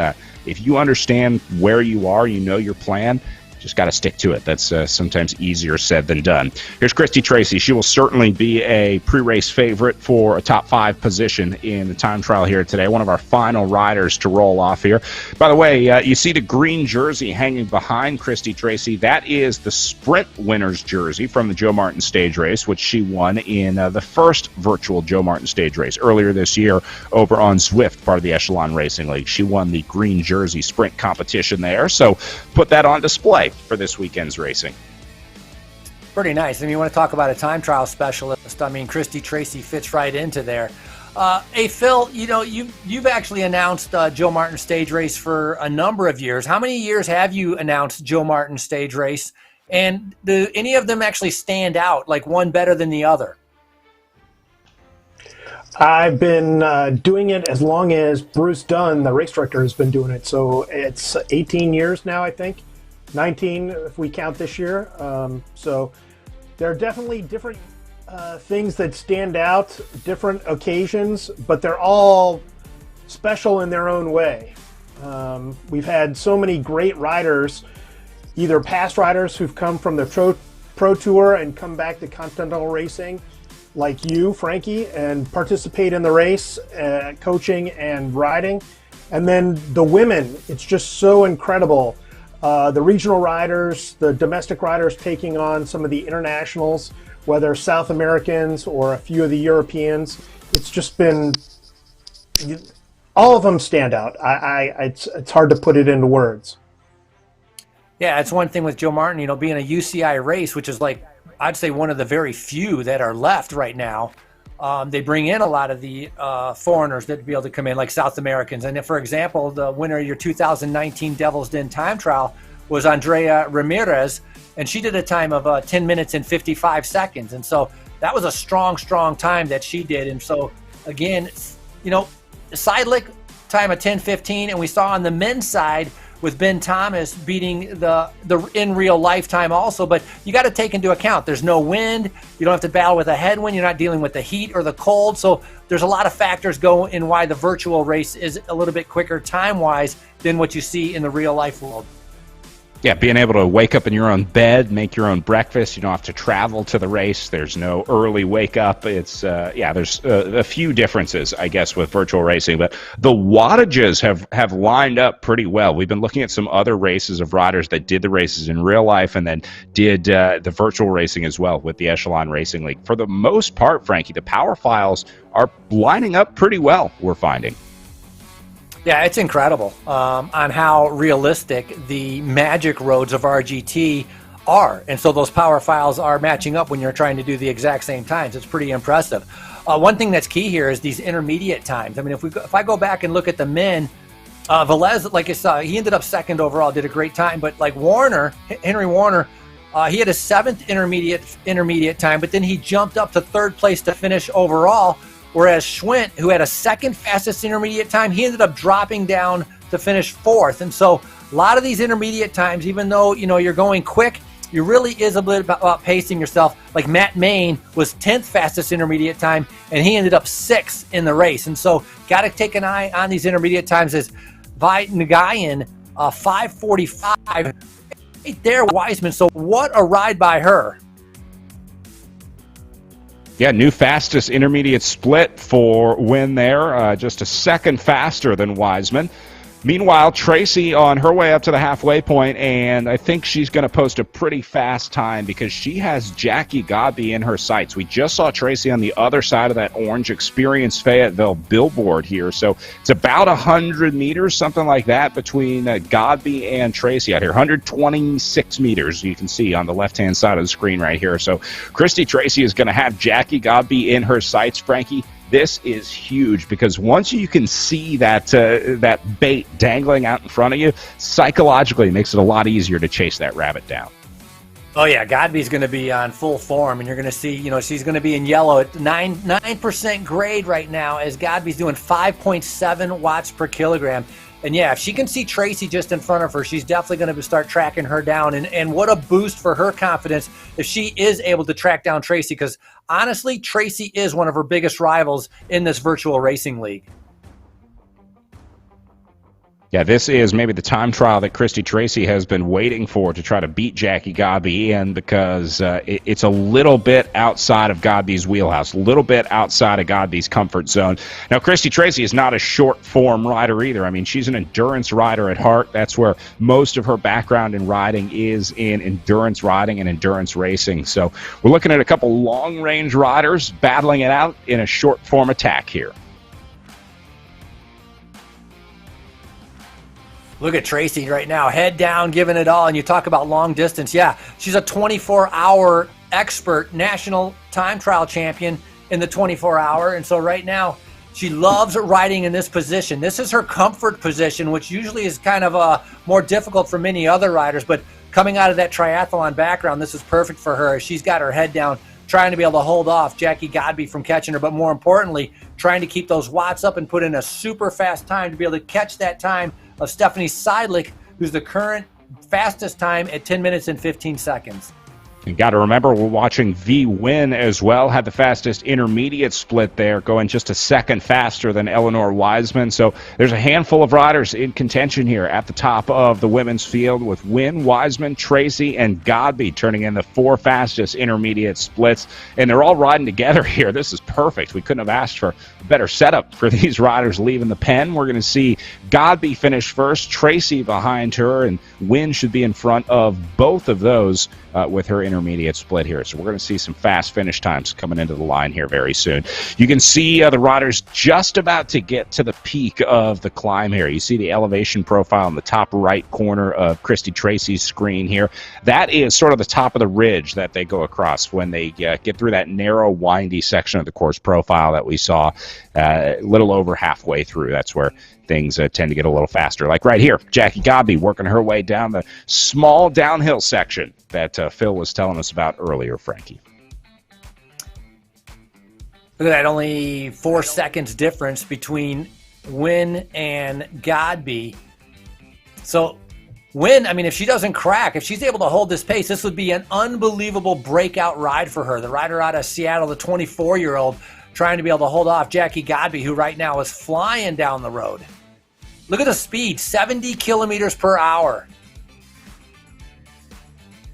if you understand where you are, you know your plan, Just got to stick to it. That's sometimes easier said than done. Here's Christy Tracy. She will certainly be a pre-race favorite for a top 5 position in the time trial here today. One of our final riders to roll off here. By the way, you see the green jersey hanging behind Christy Tracy. That is the sprint winner's jersey from the Joe Martin stage race, which she won in the first virtual Joe Martin stage race earlier this year over on Zwift, part of the Echelon Racing League. She won the green jersey sprint competition there. So put that on display for this weekend's racing. Pretty nice. I mean, you want to talk about a time trial specialist. I mean, Christy Tracy fits right into there. Hey, Phil, you know, you've actually announced Joe Martin stage race for a number of years. How many years have you announced Joe Martin stage race? And do any of them actually stand out, like one better than the other? I've been doing it as long as Bruce Dunn, the race director, has been doing it. So it's 18 years now, I think. 19 if we count this year. So there are definitely different things that stand out, different occasions, but they're all special in their own way. We've had so many great riders, either past riders who've come from the Pro Tour and come back to Continental Racing, like you, Frankie, and participate in the race, coaching and riding. And then the women, it's just so incredible. The regional riders, the domestic riders taking on some of the internationals, whether South Americans or a few of the Europeans. It's just been, all of them stand out. It's hard to put it into words. Yeah, it's one thing with Joe Martin, you know, being a UCI race, which is like, I'd say one of the very few that are left right now. They bring in a lot of the foreigners that be able to come in, like South Americans. And if, for example, the winner of your 2019 Devil's Den time trial was Andrea Ramirez, and she did a time of 10 minutes and 55 seconds. And so that was a strong, strong time that she did. And so, again, you know, Seidlich time of 10:15, and we saw on the men's side with Ben Thomas beating the in real lifetime also, but you got to take into account there's no wind, you don't have to battle with a headwind, you're not dealing with the heat or the cold, so there's a lot of factors go in why the virtual race is a little bit quicker time-wise than what you see in the real life world. Yeah, being able to wake up in your own bed, make your own breakfast. You don't have to travel to the race. There's no early wake up. It's there's a few differences, I guess, with virtual racing. But the wattages have lined up pretty well. We've been looking at some other races of riders that did the races in real life and then did the virtual racing as well with the Echelon Racing League. For the most part, Frankie, the power files are lining up pretty well, we're finding. Yeah, it's incredible on how realistic the magic roads of RGT are. And so those power files are matching up when you're trying to do the exact same times. It's pretty impressive. One thing that's key here is these intermediate times. I mean, if I go back and look at the men, Velez, like I saw, he ended up second overall, did a great time. But like Warner, Henry Warner, he had a 7th intermediate time, but then he jumped up to 3rd place to finish overall. Whereas Schwint, who had a 2nd fastest intermediate time, he ended up dropping down to finish 4th. And so a lot of these intermediate times, even though, you know, you're going quick, you really is a bit about pacing yourself. Like Matt Main was 10th fastest intermediate time, and he ended up 6th in the race. And so got to take an eye on these intermediate times as Vi Nagayan, 5:45, right there, Wiseman. So what a ride by her. Yeah, new fastest intermediate split for win there, just a second faster than Wiseman. Meanwhile, Tracy on her way up to the halfway point, and I think she's going to post a pretty fast time because she has Jackie Godby in her sights. We just saw Tracy on the other side of that orange Experience Fayetteville billboard here, so it's about 100 meters, something like that, between Godby and Tracy out here. 126 meters, you can see on the left-hand side of the screen right here. So Christy Tracy is going to have Jackie Godby in her sights, Frankie. This is huge because once you can see that bait dangling out in front of you, psychologically it makes it a lot easier to chase that rabbit down. Oh yeah, Godby's going to be on full form, and you're going to see, you know, she's going to be in yellow at 9% grade right now as Godby's doing 5.7 watts per kilogram. And yeah, if she can see Tracy just in front of her, she's definitely going to start tracking her down. And what a boost for her confidence if she is able to track down Tracy, because honestly, Tracy is one of her biggest rivals in this virtual racing league. Yeah, this is maybe the time trial that Christy Tracy has been waiting for to try to beat Jackie Godby in, because it's a little bit outside of Godby's wheelhouse, a little bit outside of Godby's comfort zone. Now, Christy Tracy is not a short-form rider either. I mean, she's an endurance rider at heart. That's where most of her background in riding is, in endurance riding and endurance racing. So we're looking at a couple long-range riders battling it out in a short-form attack here. Look at Tracy right now, head down, giving it all. And you talk about long distance. Yeah, she's a 24-hour expert, national time trial champion in the 24-hour. And so right now, she loves riding in this position. This is her comfort position, which usually is kind of more difficult for many other riders. But coming out of that triathlon background, this is perfect for her. She's got her head down, trying to be able to hold off Jackie Godby from catching her. But more importantly, trying to keep those watts up and put in a super fast time to be able to catch that time of Stephanie Seidlich, who's the current fastest time at 10 minutes and 15 seconds. You got to remember, we're watching V Win as well. Had the fastest intermediate split there, going just a second faster than Eleanor Wiseman. So there's a handful of riders in contention here at the top of the women's field, with Win, Wiseman, Tracy, and Godby turning in the 4 fastest intermediate splits. And they're all riding together here. This is perfect. We couldn't have asked for a better setup for these riders leaving the pen. We're going to see Godby finish first, Tracy behind her, and Win should be in front of both of those with her intermediate split here. So we're going to see some fast finish times coming into the line here very soon. You can see the riders just about to get to the peak of the climb here. You see the elevation profile in the top right corner of Christy Tracy's screen here. That is sort of the top of the ridge that they go across when they get through that narrow, windy section of the course profile that we saw a little over halfway through. That's where things tend to get a little faster. Like right here, Jackie Godby working her way down the small downhill section that Phil was telling us about earlier, Frankie. Look at that, only 4 seconds difference between Win and Godby. So Win, I mean, if she doesn't crack, if she's able to hold this pace, this would be an unbelievable breakout ride for her. The rider out of Seattle, the 24-year-old, trying to be able to hold off Jackie Godby, who right now is flying down the road. Look at the speed, 70 kilometers per hour.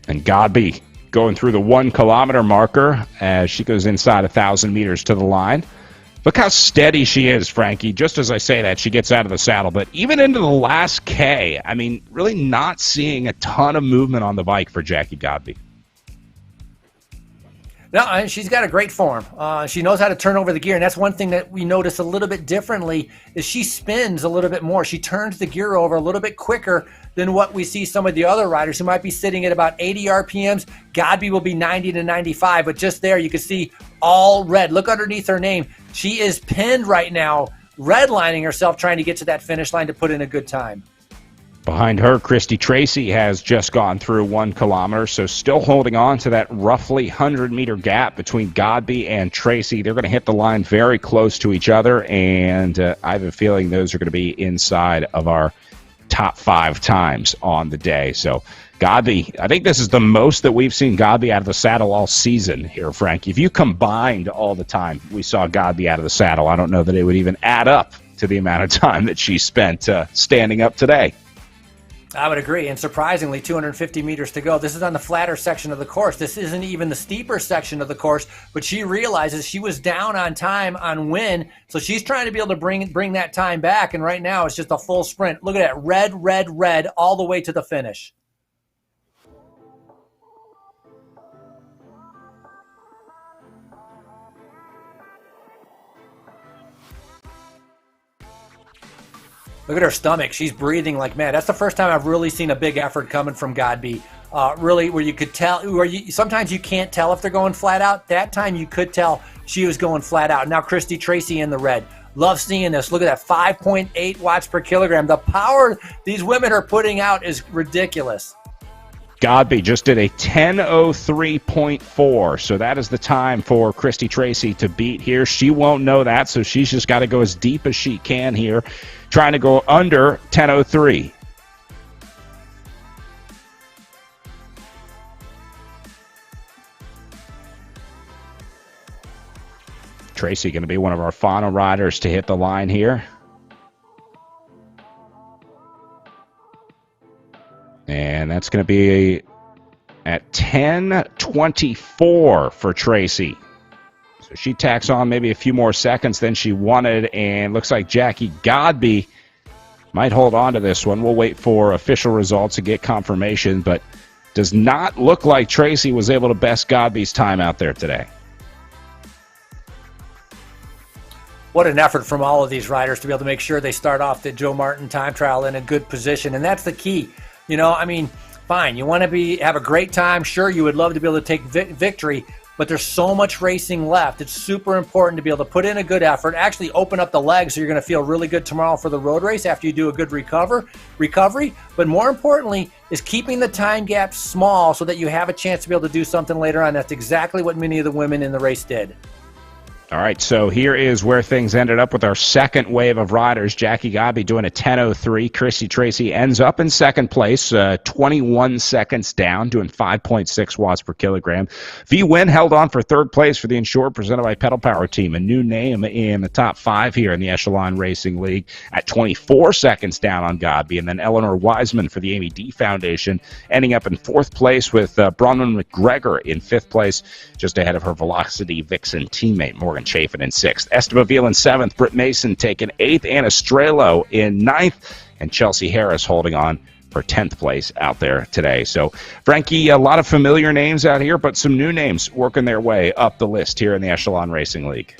And Godby going through the 1 kilometer marker as she goes inside 1,000 meters to the line. Look how steady she is, Frankie. Just as I say that, she gets out of the saddle. But even into the last K, I mean, really not seeing a ton of movement on the bike for Jackie Godby. No, she's got a great form. She knows how to turn over the gear, and that's one thing that we notice a little bit differently is she spins a little bit more. She turns the gear over a little bit quicker than what we see some of the other riders who might be sitting at about 80 RPMs. Godby will be 90 to 95, but just there you can see all red. Look underneath her name. She is pinned right now, redlining herself, trying to get to that finish line to put in a good time. Behind her, Christy Tracy has just gone through 1 kilometer, so still holding on to that roughly 100-meter gap between Godby and Tracy. They're going to hit the line very close to each other, and I have a feeling those are going to be inside of our top 5 times on the day. So Godby, I think this is the most that we've seen Godby out of the saddle all season here, Frank. If you combined all the time we saw Godby out of the saddle, I don't know that it would even add up to the amount of time that she spent standing up today. I would agree, and surprisingly, 250 meters to go. This is on the flatter section of the course. This isn't even the steeper section of the course, but she realizes she was down on time on Win, so she's trying to be able to bring that time back, and right now it's just a full sprint. Look at that, red, red, red, all the way to the finish. Look at her stomach. She's breathing like mad. That's the first time I've really seen a big effort coming from Godby. Really, where you could tell, sometimes you can't tell if they're going flat out. That time you could tell she was going flat out. Now Christy Tracy in the red. Love seeing this. Look at that, 5.8 watts per kilogram. The power these women are putting out is ridiculous. Godby just did a 10:03.4, so that is the time for Christy Tracy to beat here. She won't know that, so she's just got to go as deep as she can here, trying to go under 10:03. Tracy going to be one of our final riders to hit the line here. And that's going to be at 10:24 for Tracy. So she tacks on maybe a few more seconds than she wanted, and looks like Jackie Godby might hold on to this one. We'll wait for official results to get confirmation, but does not look like Tracy was able to best Godby's time out there today. What an effort from all of these riders to be able to make sure they start off the Joe Martin time trial in a good position, and that's the key. You know, I mean, fine, you want to have a great time. Sure, you would love to be able to take victory, but there's so much racing left. It's super important to be able to put in a good effort, actually open up the legs so you're going to feel really good tomorrow for the road race after you do a good recovery. But more importantly is keeping the time gap small so that you have a chance to be able to do something later on. That's exactly what many of the women in the race did. All right, so here is where things ended up with our second wave of riders. Jackie Godby doing a 10:03. Chrissy Tracy ends up in second place, 21 seconds down, doing 5.6 watts per kilogram. V Win held on for third place for the Insured, presented by Pedal Power Team, a new name in the top 5 here in the Echelon Racing League, at 24 seconds down on Godby. And then Eleanor Wiseman for the Amy D Foundation, ending up in fourth place with Bronwyn McGregor in fifth place, just ahead of her Velocity Vixen teammate, Morgan Chafin in sixth. Esteban Veal in seventh. Britt Mason taking eighth. Anna Strelo in ninth. And Chelsea Harris holding on for 10th place out there today. So, Frankie, a lot of familiar names out here, but some new names working their way up the list here in the Echelon Racing League.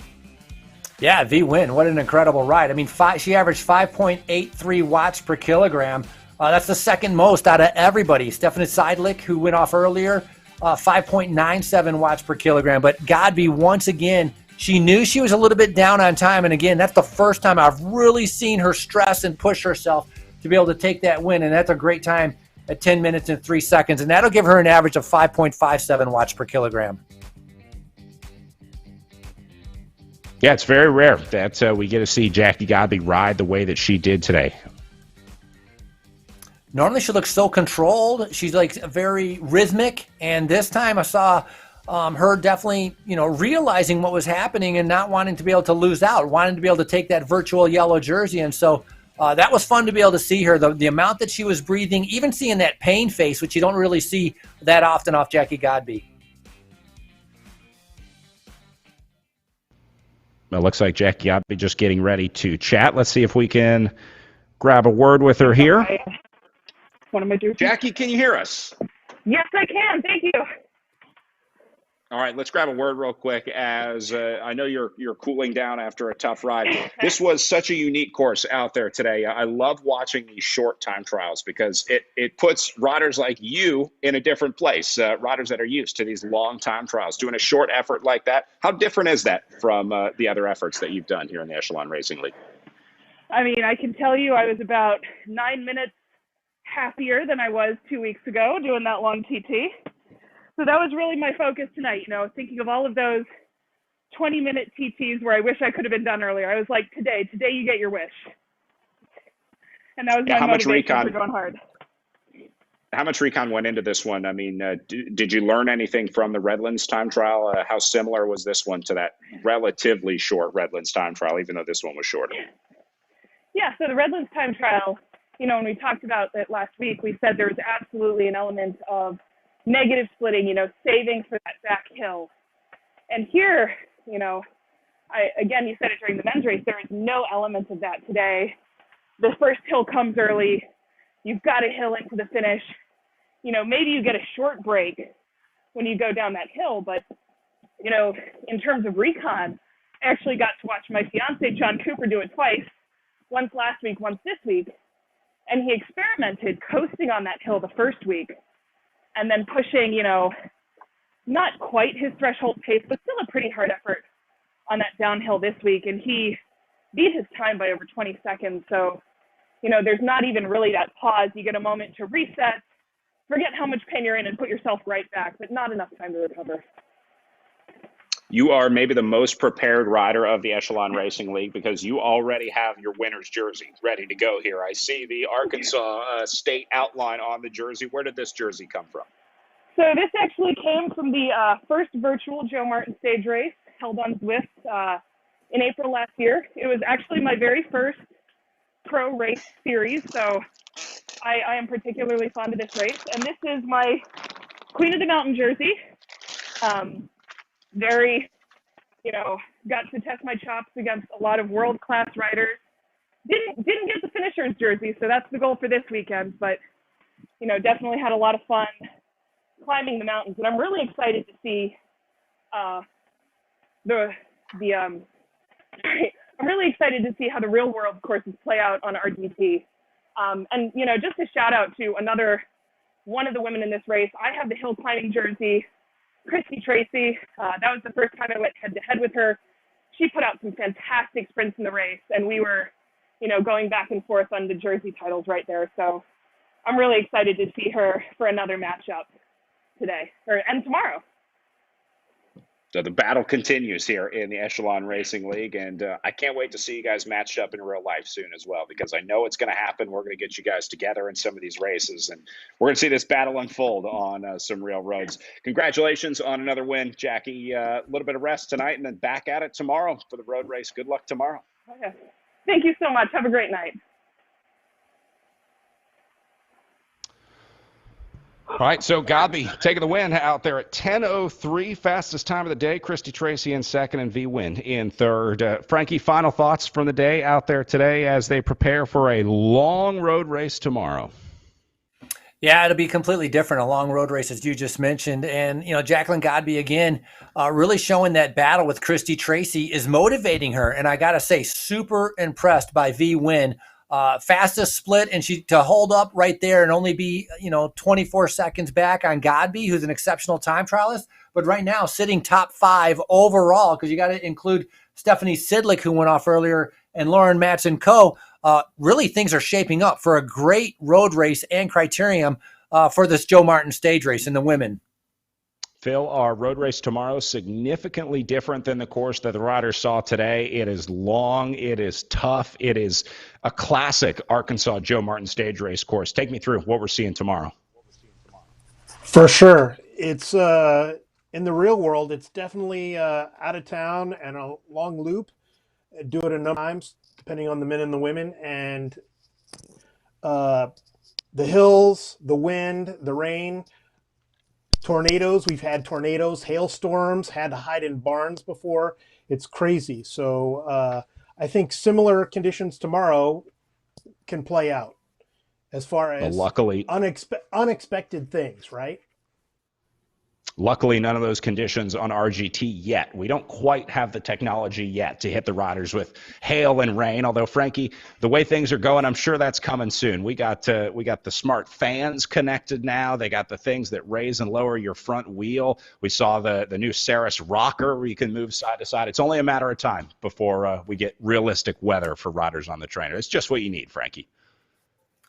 Yeah, V Win, what an incredible ride. I mean, she averaged 5.83 watts per kilogram. That's the second most out of everybody. Stephanie Seidlich, who went off earlier, 5.97 watts per kilogram. But Godby, once again, she knew she was a little bit down on time. And again, that's the first time I've really seen her stress and push herself to be able to take that win. And that's a great time at 10 minutes and 3 seconds. And that'll give her an average of 5.57 watts per kilogram. Yeah, it's very rare that we get to see Jackie Godby ride the way that she did today. Normally she looks so controlled. She's like very rhythmic. And this time I saw her definitely, realizing what was happening and not wanting to be able to lose out, wanting to be able to take that virtual yellow jersey. And so that was fun to be able to see her, the amount that she was breathing, even seeing that pain face, which you don't really see that often off Jackie Godby. It looks like Jackie Godby just getting ready to chat. Let's see if we can grab a word with her here. What am I doing? Jackie, can you hear us? Yes, I can. Thank you. All right, let's grab a word real quick, as I know you're cooling down after a tough ride. This was such a unique course out there today. I love watching these short time trials because it puts riders like you in a different place, riders that are used to these long time trials. Doing a short effort like that, how different is that from the other efforts that you've done here in the Echelon Racing League? I mean, I can tell you I was about 9 minutes happier than I was 2 weeks ago doing that long TT. So that was really my focus tonight, thinking of all of those 20-minute TTs where I wish I could have been done earlier. I was like, today you get your wish. And that was my motivation for going hard. How much recon went into this one? I mean, did you learn anything from the Redlands time trial? How similar was this one to that relatively short Redlands time trial, even though this one was shorter? Yeah, so the Redlands time trial, when we talked about it last week, we said there was absolutely an element of negative splitting, saving for that back hill. And here, again, you said it during the men's race, there is no element of that today. The first hill comes early. You've got a hill into the finish. Maybe you get a short break when you go down that hill, but, in terms of recon, I actually got to watch my fiance, John Cooper, do it twice, once last week, once this week. And he experimented coasting on that hill the first week, and then pushing, not quite his threshold pace, but still a pretty hard effort on that downhill this week. And he beat his time by over 20 seconds. So, there's not even really that pause. You get a moment to reset, forget how much pain you're in, and put yourself right back, but not enough time to recover. You are maybe the most prepared rider of the Echelon Racing League because you already have your winner's jersey ready to go here. I see the Arkansas State outline on the jersey. Where did this jersey come from? So this actually came from the first virtual Joe Martin stage race held on Zwift in April last year. It was actually my very first pro race series. So I am particularly fond of this race, and this is my Queen of the Mountain jersey. Very, got to test my chops against a lot of world-class riders. Didn't get the finisher's jersey, so that's the goal for this weekend. But definitely had a lot of fun climbing the mountains, and I'm really excited to see I'm really excited to see how the real world courses play out on RGT. And just a shout out to one of the women in this race. I have the hill climbing jersey, Christy Tracy. That was the first time I went head to head with her. She put out some fantastic sprints in the race, and we were, going back and forth on the jersey titles right there. So I'm really excited to see her for another matchup today and tomorrow. So the battle continues here in the Echelon Racing League, and I can't wait to see you guys matched up in real life soon as well, because I know it's going to happen. We're going to get you guys together in some of these races, and we're going to see this battle unfold on some real roads. Congratulations on another win, Jackie. A little bit of rest tonight, and then back at it tomorrow for the road race. Good luck tomorrow. Okay. Thank you so much. Have a great night. All right, so Godby taking the win out there at 10:03, fastest time of the day. Christy Tracy in second and V Win in third. Frankie, final thoughts from the day out there today as they prepare for a long road race tomorrow? Yeah, it'll be completely different, a long road race, as you just mentioned. And, Jacqueline Godby, again, really showing that battle with Christy Tracy is motivating her. And I got to say, super impressed by V Win. Fastest split, and she to hold up right there and only be 24 seconds back on Godby, who's an exceptional time trialist, but right now sitting top 5 overall, because you got to include Stephanie Sidlick, who went off earlier, and Lauren Matson Co. Really, things are shaping up for a great road race and criterium for this Joe Martin stage race in the women. Phil, our road race tomorrow is significantly different than the course that the riders saw today. It is long. It is tough. It is a classic Arkansas Joe Martin stage race course. Take me through what we're seeing tomorrow. For sure. It's in the real world, it's definitely out of town and a long loop. Do it a number of times, depending on the men and the women. And the hills, the wind, the rain, tornadoes. We've had tornadoes, hailstorms, had to hide in barns before. It's crazy. So I think similar conditions tomorrow can play out as far as luckily unexpected things, right? Luckily, none of those conditions on RGT yet. We don't quite have the technology yet to hit the riders with hail and rain. Although, Frankie, the way things are going, I'm sure that's coming soon. We got the smart fans connected now. They got the things that raise and lower your front wheel. We saw the new Saris rocker where you can move side to side. It's only a matter of time before we get realistic weather for riders on the trainer. It's just what you need, Frankie.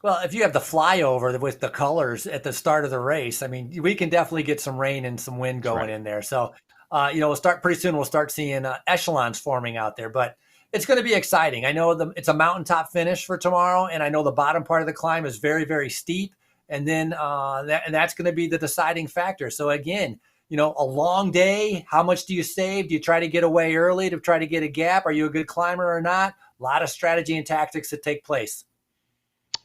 Well, if you have the flyover with the colors at the start of the race, I mean, we can definitely get some rain and some wind going in there. So, we'll start pretty soon. We'll start seeing echelons forming out there, but it's going to be exciting. I know it's a mountaintop finish for tomorrow, and I know the bottom part of the climb is very, very steep, and then that's going to be the deciding factor. So again, a long day. How much do you save? Do you try to get away early to try to get a gap? Are you a good climber or not? A lot of strategy and tactics that take place.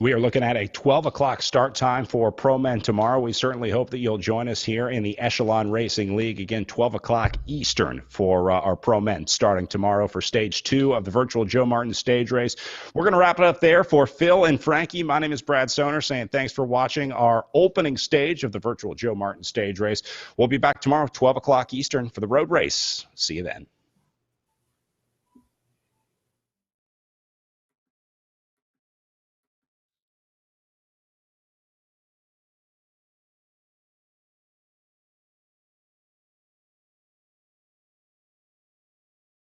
We are looking at a 12 o'clock start time for Pro Men tomorrow. We certainly hope that you'll join us here in the Echelon Racing League. Again, 12 o'clock Eastern for our Pro Men starting tomorrow for Stage 2 of the virtual Joe Martin stage race. We're going to wrap it up there for Phil and Frankie. My name is Brad Soner saying thanks for watching our opening stage of the virtual Joe Martin stage race. We'll be back tomorrow, 12 o'clock Eastern for the road race. See you then.